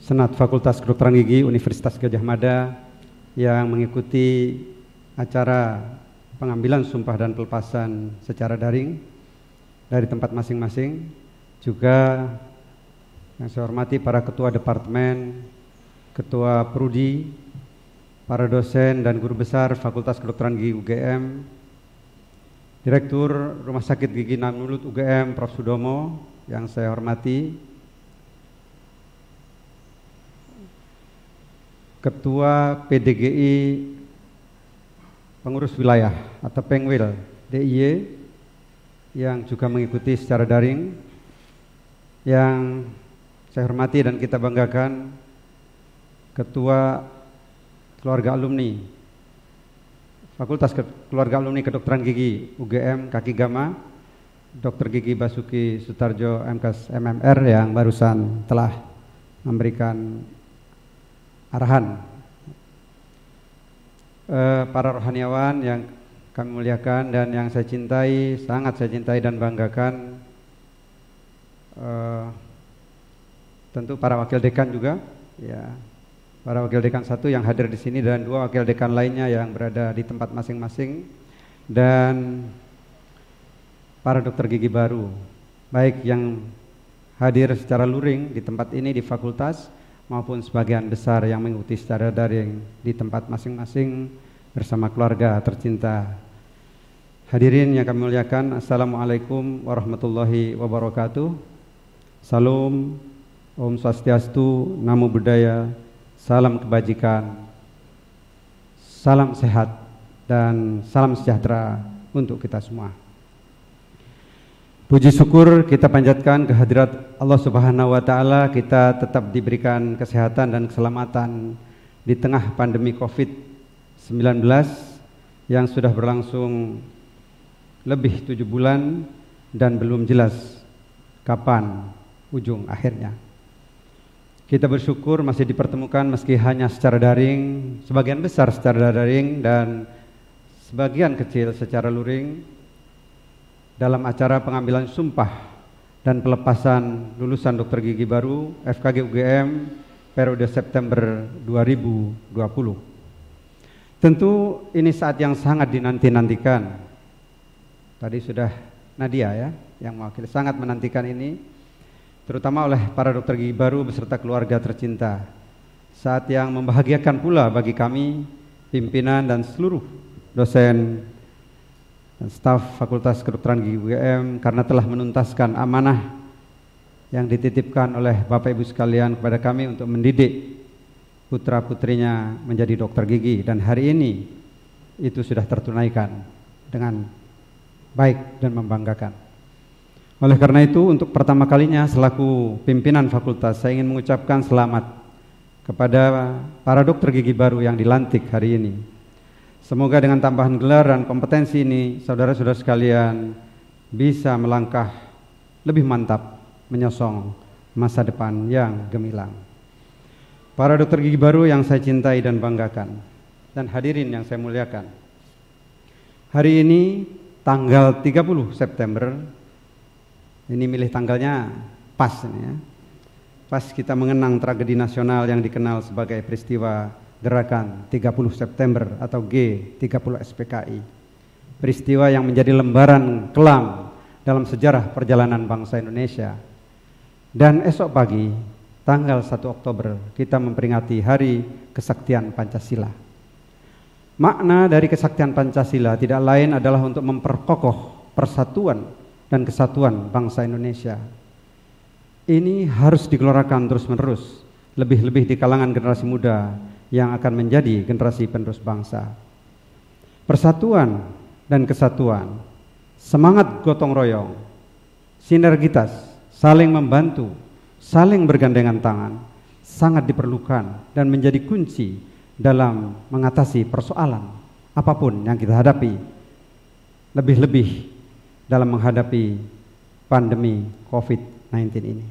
Senat Fakultas Kedokteran Gigi Universitas Gadjah Mada yang mengikuti acara pengambilan sumpah dan pelepasan secara daring dari tempat masing-masing. Juga yang saya hormati para ketua departemen, ketua prodi, para dosen dan guru besar Fakultas Kedokteran Gigi UGM, Direktur Rumah Sakit Gigi Namulut UGM Prof. Sudomo yang saya hormati, Ketua PDGI Pengurus Wilayah atau Pengwil DIY yang juga mengikuti secara daring. Yang saya hormati dan kita banggakan Ketua Keluarga Alumni Fakultas Keluarga Alumni Kedokteran Gigi UGM Kaki Gama, Dr. Gigi Basuki Sutarjo MKes MMR yang barusan telah memberikan arahan. Para rohaniawan yang kami muliakan dan yang saya cintai, sangat saya cintai dan banggakan, tentu para wakil dekan juga, ya, para wakil dekan 1 yang hadir di sini dan 2 wakil dekan lainnya yang berada di tempat masing-masing, dan para dokter gigi baru, baik yang hadir secara luring di tempat ini di fakultas maupun sebagian besar yang mengikuti secara daring di tempat masing-masing bersama keluarga tercinta. Hadirin yang kami muliakan, Assalamualaikum warahmatullahi wabarakatuh. Salam, Om Swastiastu, Namo Buddhaya, salam kebajikan, salam sehat, dan salam sejahtera untuk kita semua. Puji syukur kita panjatkan kehadirat Allah Subhanahu wa Ta'ala, kita tetap diberikan kesehatan dan keselamatan di tengah pandemi COVID-19 yang sudah berlangsung lebih 7 bulan dan belum jelas kapan ujung akhirnya. Kita bersyukur masih dipertemukan meski hanya secara daring, sebagian besar secara daring dan sebagian kecil secara luring, dalam acara pengambilan sumpah dan pelepasan lulusan dokter gigi baru FKG UGM periode September 2020. Tentu ini saat yang sangat dinanti-nantikan. Tadi sudah Nadia ya yang mewakili, sangat menantikan ini, terutama oleh para dokter gigi baru beserta keluarga tercinta. Saat yang membahagiakan pula bagi kami, pimpinan dan seluruh dosen dan staf Fakultas Kedokteran Gigi UGM karena telah menuntaskan amanah yang dititipkan oleh Bapak Ibu sekalian kepada kami untuk mendidik putra-putrinya menjadi dokter gigi, dan hari ini itu sudah tertunaikan dengan baik dan membanggakan. Oleh karena itu, untuk pertama kalinya selaku pimpinan fakultas, saya ingin mengucapkan selamat kepada para dokter gigi baru yang dilantik hari ini. Semoga dengan tambahan gelar dan kompetensi ini, saudara-saudara sekalian bisa melangkah lebih mantap menyosong masa depan yang gemilang. Para dokter gigi baru yang saya cintai dan banggakan, dan hadirin yang saya muliakan, hari ini tanggal 30 September, ini milih tanggalnya pas ini ya, pas kita mengenang tragedi nasional yang dikenal sebagai peristiwa Gerakan 30 September atau G30 SPKI. Peristiwa yang menjadi lembaran kelam dalam sejarah perjalanan bangsa Indonesia. Dan esok pagi, tanggal 1 Oktober, kita memperingati Hari Kesaktian Pancasila. Makna dari kesaktian Pancasila tidak lain adalah untuk memperkokoh persatuan dan kesatuan bangsa Indonesia. Ini harus digelorakan terus-menerus, lebih-lebih di kalangan generasi muda yang akan menjadi generasi penerus bangsa. Persatuan dan kesatuan, semangat gotong royong, sinergitas, saling membantu, saling bergandengan tangan, sangat diperlukan dan menjadi kunci dalam mengatasi persoalan apapun yang kita hadapi, lebih-lebih dalam menghadapi pandemi COVID-19 ini.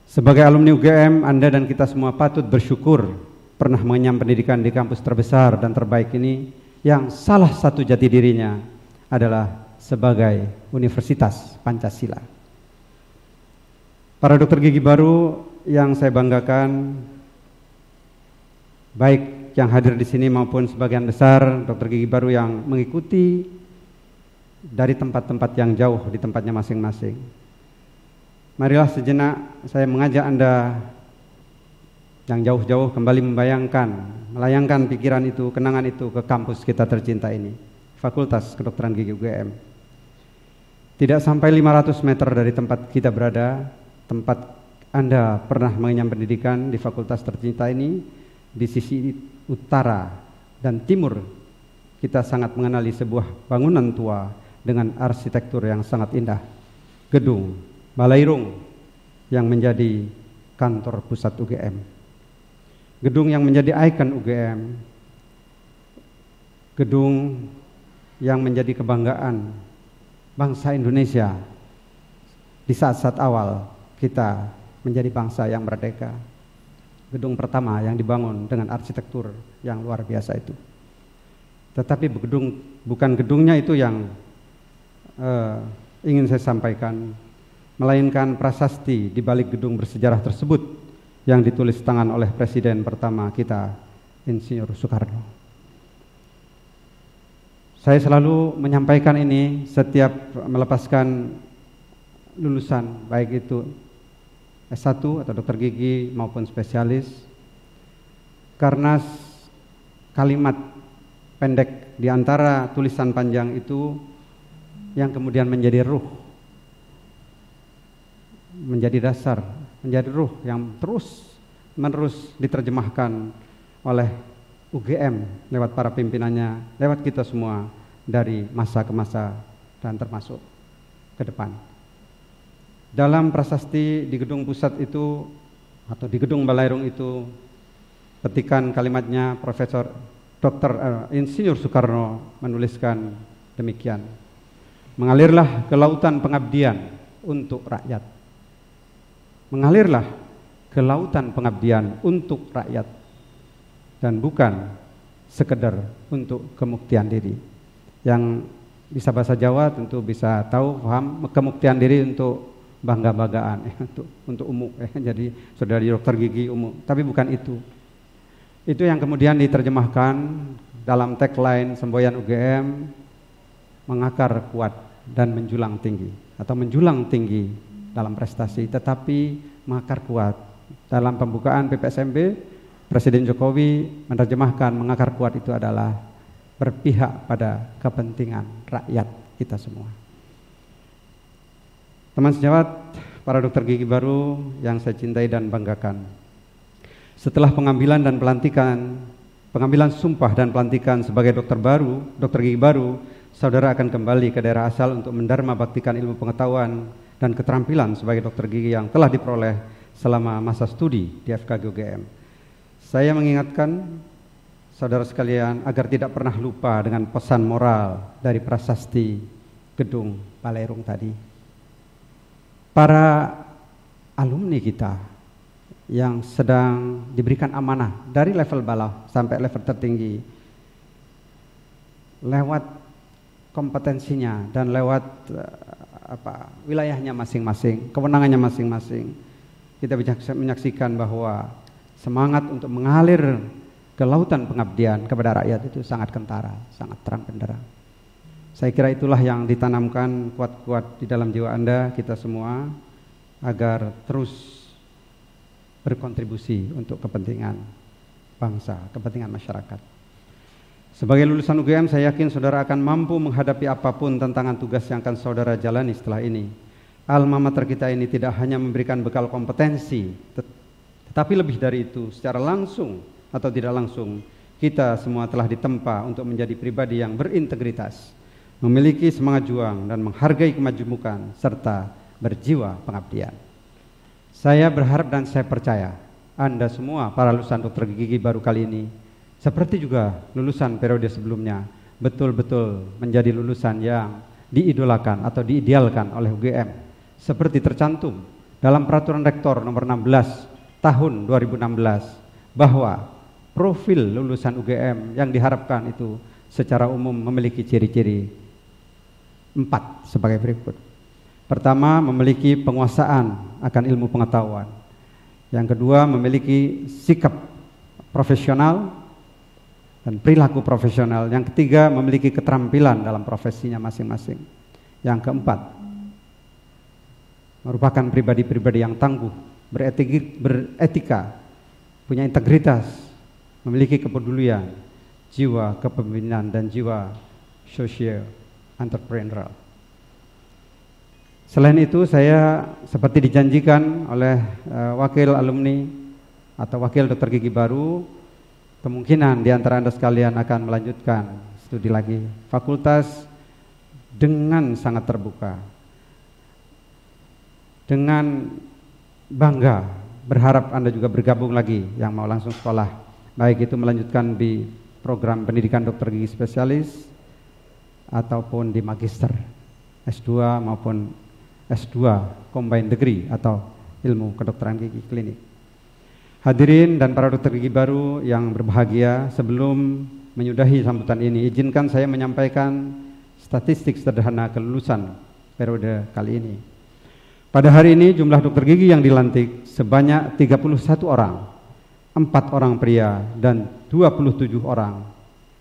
Sebagai alumni UGM, Anda dan kita semua patut bersyukur pernah mengenyam pendidikan di kampus terbesar dan terbaik ini, yang salah satu jati dirinya adalah sebagai Universitas Pancasila. Para dokter gigi baru yang saya banggakan, baik yang hadir di sini maupun sebagian besar dokter gigi baru yang mengikuti dari tempat-tempat yang jauh di tempatnya masing-masing. Marilah sejenak saya mengajak Anda yang jauh-jauh kembali melayangkan pikiran itu, kenangan itu ke kampus kita tercinta ini, Fakultas Kedokteran Gigi UGM. Tidak sampai 500 meter dari tempat kita berada, tempat Anda pernah mengenyam pendidikan di fakultas tercinta ini, di sisi utara dan timur, kita sangat mengenali sebuah bangunan tua dengan arsitektur yang sangat indah, gedung Balairung yang menjadi kantor pusat UGM. Gedung yang menjadi ikon UGM, gedung yang menjadi kebanggaan bangsa Indonesia di saat-saat awal kita menjadi bangsa yang merdeka. Gedung pertama yang dibangun dengan arsitektur yang luar biasa itu. Tetapi bukan gedungnya itu yang ingin saya sampaikan, melainkan prasasti di balik gedung bersejarah tersebut yang ditulis tangan oleh Presiden pertama kita, Insinyur Soekarno. Saya selalu menyampaikan ini setiap melepaskan lulusan, baik itu S1 atau dokter gigi maupun spesialis, karena kalimat pendek di antara tulisan panjang itu yang kemudian menjadi ruh, menjadi dasar, menjadi ruh yang terus-menerus diterjemahkan oleh UGM lewat para pimpinannya, lewat kita semua dari masa ke masa dan termasuk ke depan. Dalam prasasti di gedung pusat itu atau di gedung Balairung itu, petikan kalimatnya Profesor Dr. Insinyur Soekarno menuliskan demikian: mengalirlah ke lautan pengabdian untuk rakyat. Mengalirlah ke lautan pengabdian untuk rakyat, dan bukan sekedar untuk kemuktian diri. Yang bisa bahasa Jawa tentu bisa tahu, paham, kemuktian diri untuk bangga-banggaan, untuk umum. Jadi saudara dokter gigi umum, tapi bukan itu. Itu yang kemudian diterjemahkan dalam tagline semboyan UGM, mengakar kuat dan menjulang tinggi, atau menjulang tinggi dalam prestasi tetapi mengakar kuat. Dalam pembukaan PPSMB, Presiden Jokowi menerjemahkan mengakar kuat itu adalah berpihak pada kepentingan rakyat kita semua. Teman sejawat, para dokter gigi baru yang saya cintai dan banggakan, setelah pengambilan sumpah dan pelantikan sebagai dokter gigi baru, saudara akan kembali ke daerah asal untuk mendharma baktikan ilmu pengetahuan dan keterampilan sebagai dokter gigi yang telah diperoleh selama masa studi di FKG UGM. Saya mengingatkan saudara sekalian agar tidak pernah lupa dengan pesan moral dari prasasti gedung Balairung tadi. Para alumni kita yang sedang diberikan amanah dari level bawah sampai level tertinggi, lewat kompetensinya dan lewat wilayahnya masing-masing, kewenangannya masing-masing, kita bisa menyaksikan bahwa semangat untuk mengalir ke lautan pengabdian kepada rakyat itu sangat kentara, sangat terang benderang. Saya kira itulah yang ditanamkan kuat-kuat di dalam jiwa Anda, kita semua, agar terus berkontribusi untuk kepentingan bangsa, kepentingan masyarakat. Sebagai lulusan UGM, saya yakin saudara akan mampu menghadapi apapun tantangan tugas yang akan saudara jalani setelah ini. Alma mater kita ini tidak hanya memberikan bekal kompetensi, tetapi lebih dari itu, secara langsung atau tidak langsung, kita semua telah ditempa untuk menjadi pribadi yang berintegritas, memiliki semangat juang dan menghargai kemajemukan, serta berjiwa pengabdian. Saya berharap dan saya percaya Anda semua para lulusan dokter gigi baru kali ini, seperti juga lulusan periode sebelumnya, betul-betul menjadi lulusan yang diidolakan atau diidealkan oleh UGM, seperti tercantum dalam Peraturan Rektor nomor 16 tahun 2016, bahwa profil lulusan UGM yang diharapkan itu secara umum memiliki ciri-ciri 4 sebagai berikut. Pertama, memiliki penguasaan akan ilmu pengetahuan. Yang kedua, memiliki sikap profesional dan perilaku profesional. Yang ketiga, memiliki keterampilan dalam profesinya masing-masing. Yang keempat, merupakan pribadi-pribadi yang tangguh, beretika, punya integritas, memiliki kepedulian, jiwa kepemimpinan dan jiwa sosial entrepreneurial. Selain itu, saya seperti dijanjikan oleh wakil alumni atau wakil dokter gigi baru, kemungkinan di antara Anda sekalian akan melanjutkan studi lagi fakultas dengan sangat terbuka, dengan bangga berharap Anda juga bergabung lagi yang mau langsung sekolah, baik itu melanjutkan di program pendidikan dokter gigi spesialis ataupun di magister S2 maupun S2 combined degree atau ilmu kedokteran gigi klinik. Hadirin dan para dokter gigi baru yang berbahagia, sebelum menyudahi sambutan ini, izinkan saya menyampaikan statistik sederhana kelulusan periode kali ini. Pada hari ini jumlah dokter gigi yang dilantik sebanyak 31 orang, 4 orang pria dan 27 orang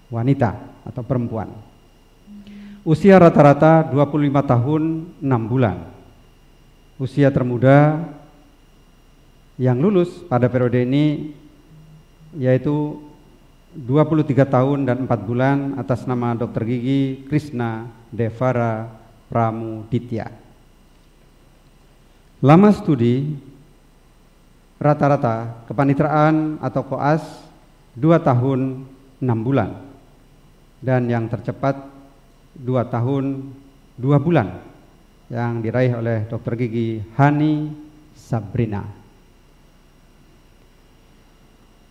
wanita atau perempuan. Usia rata-rata 25 tahun 6 bulan. Usia termuda yang lulus pada periode ini yaitu 23 tahun dan 4 bulan atas nama Dr. Gigi Krishna Devara Pramuditya. Lama studi rata-rata kepanitraan atau koas 2 tahun 6 bulan, dan yang tercepat 2 tahun 2 bulan yang diraih oleh Dr. Gigi Hani Sabrina.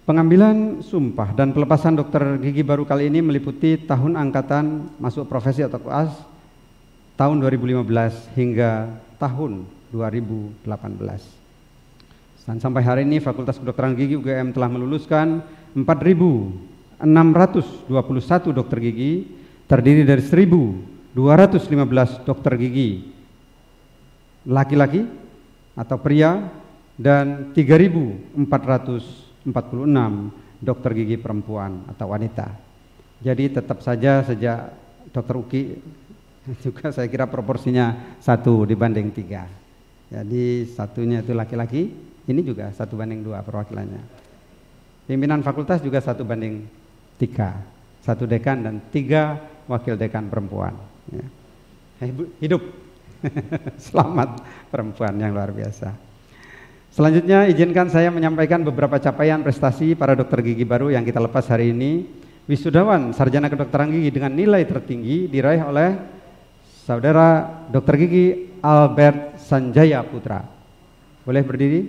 Pengambilan sumpah dan pelepasan Dr. Gigi baru kali ini meliputi tahun angkatan masuk profesi atau koas tahun 2015 hingga tahun 2018. Dan sampai hari ini Fakultas Kedokteran Gigi UGM telah meluluskan 4.621 dokter gigi, terdiri dari 1.215 dokter gigi laki-laki atau pria dan 3.446 dokter gigi perempuan atau wanita. Jadi tetap saja sejak Dr. Uki juga saya kira proporsinya 1 dibanding 3. Jadi satunya itu laki-laki, ini juga 1 banding 2 perwakilannya. Pimpinan fakultas juga 1 banding 3, 1 dekan dan 3 wakil dekan perempuan. Ya. Hidup, selamat perempuan yang luar biasa. Selanjutnya izinkan saya menyampaikan beberapa capaian prestasi para dokter gigi baru yang kita lepas hari ini. Wisudawan sarjana kedokteran gigi dengan nilai tertinggi diraih oleh saudara Dr. Gigi Albert Sanjaya Putra. Boleh berdiri?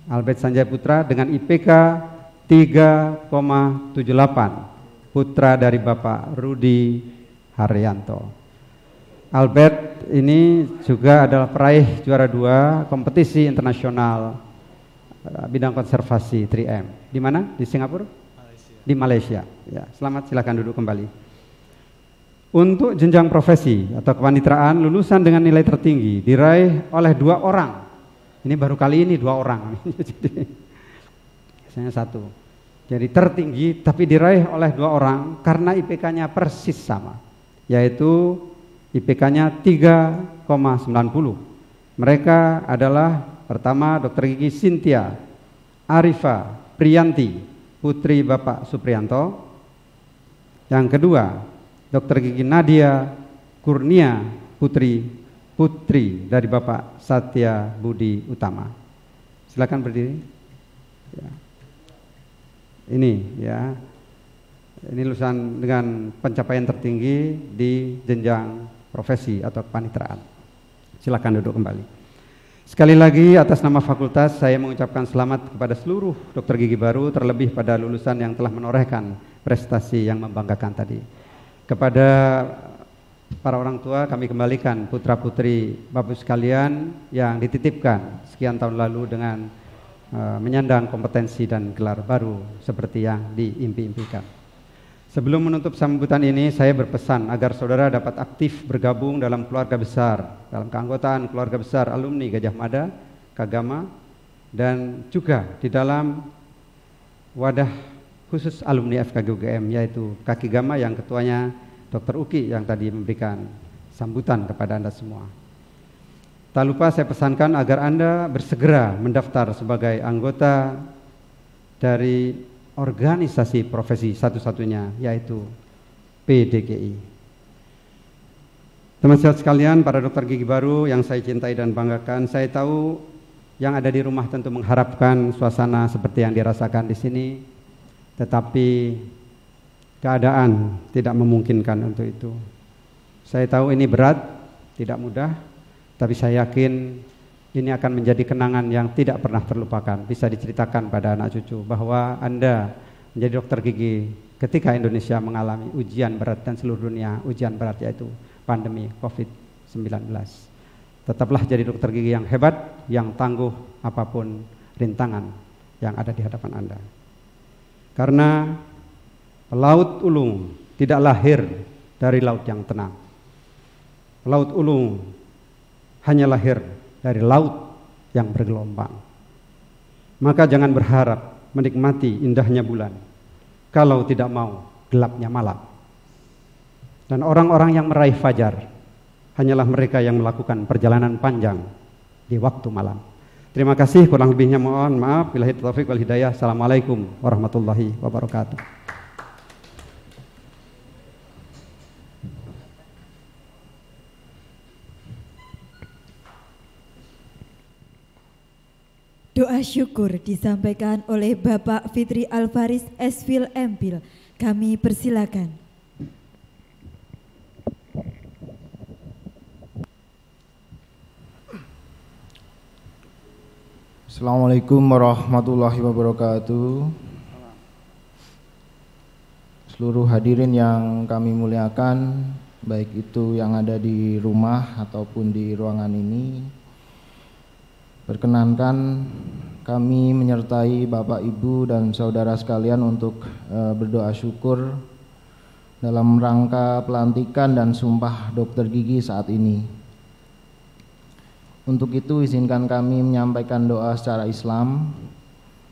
Albert Sanjaya Putra dengan IPK 3,78, putra dari Bapak Rudi Haryanto. Albert ini juga adalah peraih juara 2 kompetisi internasional bidang konservasi 3M. Di mana? Di Singapura? Malaysia. Di Malaysia. Ya, selamat, silakan duduk kembali. Untuk jenjang profesi atau kepanitraan, lulusan dengan nilai tertinggi diraih oleh 2 orang. Ini baru kali ini 2 orang. Jadi biasanya 1. Jadi tertinggi tapi diraih oleh 2 orang karena IPK-nya persis sama, yaitu IPK-nya 3,90. Mereka adalah pertama Dr. Gigi Cynthia Arifa Priyanti, putri Bapak Supriyanto. Yang kedua Dr. Gigi Nadia Kurnia, putri dari Bapak Satya Budi Utama. Silakan berdiri. Ya. Ini ya. Ini lulusan dengan pencapaian tertinggi di jenjang profesi atau kepanitraan. Silakan duduk kembali. Sekali lagi atas nama fakultas saya mengucapkan selamat kepada seluruh dokter gigi baru, terlebih pada lulusan yang telah menorehkan prestasi yang membanggakan tadi. Kepada para orang tua kami kembalikan putra-putri Bapak sekalian yang dititipkan sekian tahun lalu dengan menyandang kompetensi dan gelar baru seperti yang diimpi-impikan. Sebelum menutup sambutan ini, saya berpesan agar saudara dapat aktif bergabung dalam keluarga besar, dalam keanggotaan keluarga besar alumni Gajah Mada, Kagama, dan juga di dalam wadah khusus alumni FKG UGM, yaitu Kakigama yang ketuanya Dr. Uki yang tadi memberikan sambutan kepada Anda semua. Tak lupa saya pesankan agar Anda bersegera mendaftar sebagai anggota dari organisasi profesi satu-satunya, yaitu PDGI. Teman-teman sekalian, para dokter gigi baru yang saya cintai dan banggakan, saya tahu yang ada di rumah tentu mengharapkan suasana seperti yang dirasakan di sini, tetapi keadaan tidak memungkinkan untuk itu. Saya tahu ini berat, tidak mudah, tapi saya yakin ini akan menjadi kenangan yang tidak pernah terlupakan. Bisa diceritakan pada anak cucu bahwa Anda menjadi dokter gigi ketika Indonesia mengalami ujian berat dan seluruh dunia ujian berat, yaitu pandemi COVID-19. Tetaplah jadi dokter gigi yang hebat, yang tangguh apapun rintangan yang ada di hadapan Anda. Karena Laut Ulung tidak lahir dari laut yang tenang. Laut Ulung hanya lahir dari laut yang bergelombang. Maka jangan berharap menikmati indahnya bulan kalau tidak mau gelapnya malam. Dan orang-orang yang meraih fajar hanyalah mereka yang melakukan perjalanan panjang di waktu malam. Terima kasih, kurang lebihnya mohon maaf. Billahi taufiq wal hidayah. Assalamualaikum warahmatullahi wabarakatuh. Doa syukur disampaikan oleh Bapak Fitri Alfaris Esfil Empil. Kami persilakan. Assalamualaikum warahmatullahi wabarakatuh. Seluruh hadirin yang kami muliakan, baik itu yang ada di rumah ataupun di ruangan ini, perkenankan kami menyertai Bapak, Ibu, dan saudara sekalian untuk berdoa syukur dalam rangka pelantikan dan sumpah dokter gigi saat ini. Untuk itu izinkan kami menyampaikan doa secara Islam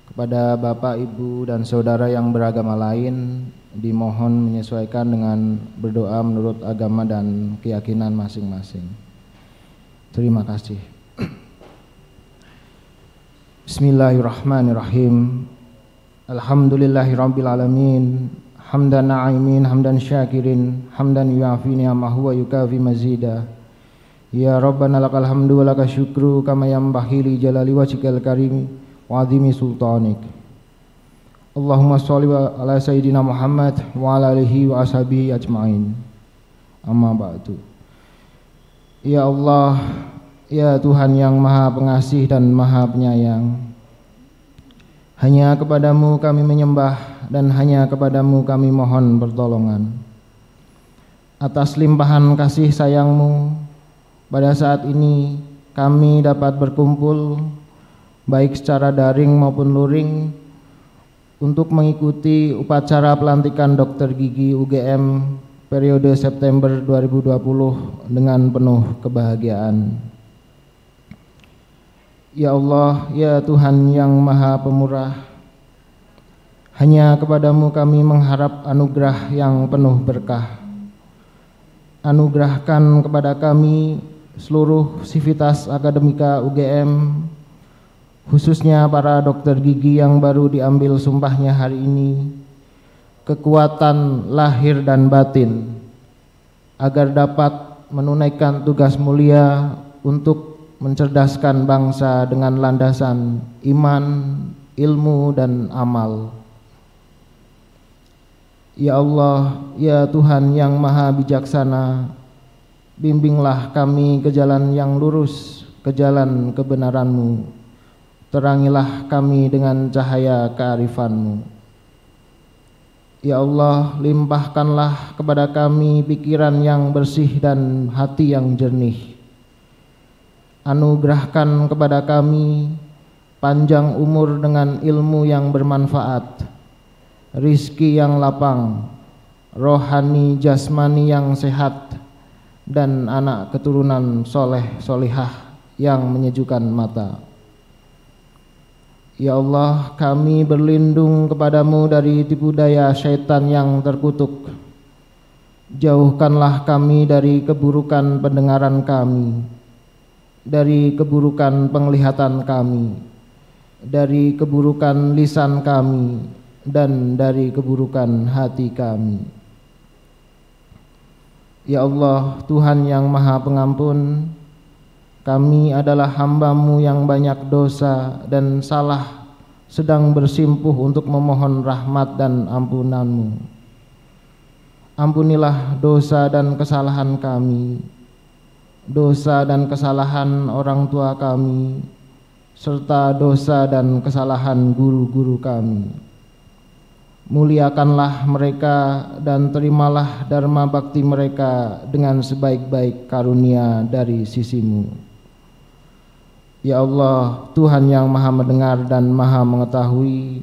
kepada Bapak, Ibu, dan saudara yang beragama lain, dimohon menyesuaikan dengan berdoa menurut agama dan keyakinan masing-masing. Terima kasih. Bismillahirrahmanirrahim. Alhamdulillahirabbil alamin. Hamdan na'imin, hamdan syakirin, hamdan yu'afi ni'amahu wa yukafi mazida. Ya Rabbana lakal hamdu wa lakal syukru kama yanbaghi li jalali wajhikal karim wa 'azimi sultanik. Allahumma shalli ala sayyidina Muhammad wa ala alihi wa ashabihi ajmain. Amma ba'du. Ya Allah, ya Tuhan yang Maha Pengasih dan Maha Penyayang, hanya kepadamu kami menyembah dan hanya kepadamu kami mohon pertolongan. Atas limpahan kasih sayangmu, pada saat ini kami dapat berkumpul baik secara daring maupun luring untuk mengikuti upacara pelantikan dokter gigi UGM periode September 2020 dengan penuh kebahagiaan. Ya Allah, ya Tuhan yang Maha Pemurah, hanya kepadamu kami mengharap anugerah yang penuh berkah. Anugerahkan kepada kami seluruh sivitas akademika UGM, khususnya para dokter gigi yang baru diambil sumpahnya hari ini, kekuatan lahir dan batin agar dapat menunaikan tugas mulia untuk mencerdaskan bangsa dengan landasan iman, ilmu, dan amal. Ya Allah, ya Tuhan yang Maha Bijaksana, bimbinglah kami ke jalan yang lurus, ke jalan kebenaran-Mu. Terangilah kami dengan cahaya kearifan-Mu. Ya Allah, limpahkanlah kepada kami pikiran yang bersih dan hati yang jernih. Anugerahkan kepada kami panjang umur dengan ilmu yang bermanfaat, rizki yang lapang, rohani jasmani yang sehat, dan anak keturunan soleh solihah yang menyejukkan mata. Ya Allah, kami berlindung kepadamu dari tipu daya syaitan yang terkutuk. Jauhkanlah kami dari keburukan pendengaran kami, dari keburukan penglihatan kami, dari keburukan lisan kami, dan dari keburukan hati kami. Ya Allah, Tuhan yang Maha Pengampun, kami adalah hamba-Mu yang banyak dosa dan salah, sedang bersimpuh untuk memohon rahmat dan ampunan-Mu. Ampunilah dosa dan kesalahan kami, dosa dan kesalahan orang tua kami, serta dosa dan kesalahan guru-guru kami. Muliakanlah mereka dan terimalah dharma bakti mereka dengan sebaik-baik karunia dari sisi-Mu. Ya Allah, Tuhan yang Maha Mendengar dan Maha Mengetahui,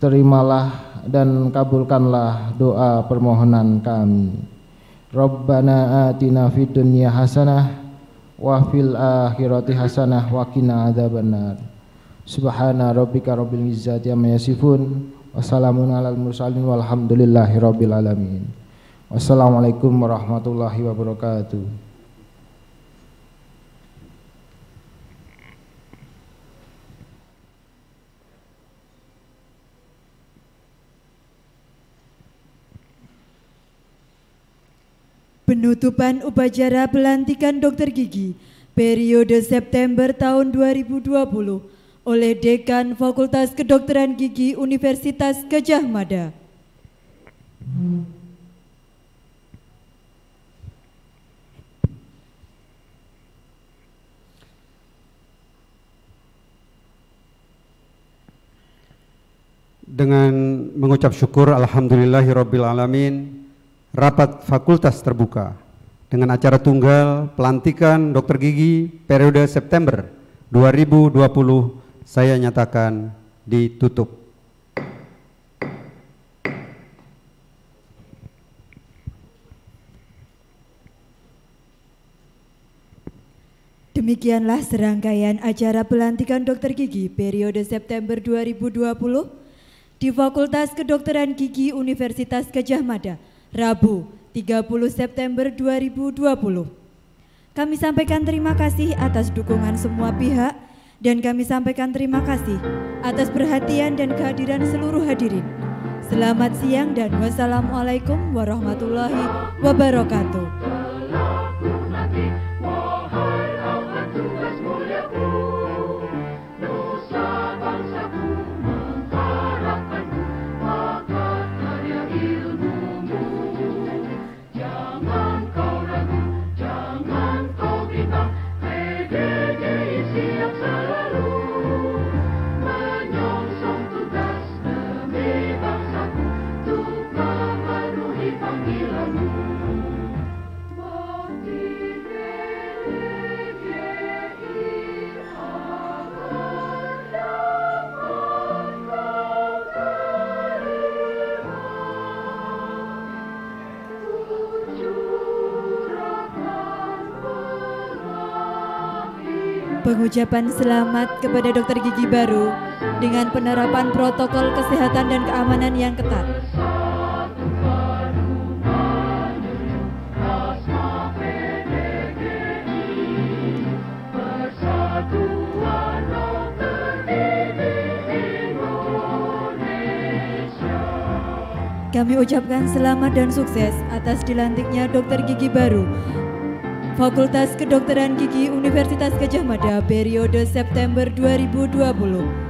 terimalah dan kabulkanlah doa permohonan kami. Rabbana atina fid dunya hasanah wa fil akhirati hasanah wa qina adzabannar. Subhana rabbika rabbil izzati amma yasifun. Wassalamun alal mursalin walhamdulillahi rabbil alamin. Wassalamualaikum warahmatullahi wabarakatuh. Penutupan upacara pelantikan dokter gigi periode September tahun 2020 oleh Dekan Fakultas Kedokteran Gigi Universitas Gadjah Mada. Dengan mengucap syukur alhamdulillahirabbil alamin, rapat fakultas terbuka dengan acara tunggal pelantikan dokter gigi periode September 2020 saya nyatakan ditutup. Demikianlah serangkaian acara pelantikan dokter gigi periode September 2020 di Fakultas Kedokteran Gigi Universitas Gadjah Mada, Rabu 30 September 2020. Kami sampaikan terima kasih atas dukungan semua pihak dan kami sampaikan terima kasih atas perhatian dan kehadiran seluruh hadirin. Selamat siang dan wassalamualaikum warahmatullahi wabarakatuh. Pengucapan selamat kepada dokter gigi baru dengan penerapan protokol kesehatan dan keamanan yang ketat. Kami ucapkan selamat dan sukses atas dilantiknya dokter gigi baru Fakultas Kedokteran Gigi Universitas Gadjah Mada periode September 2020.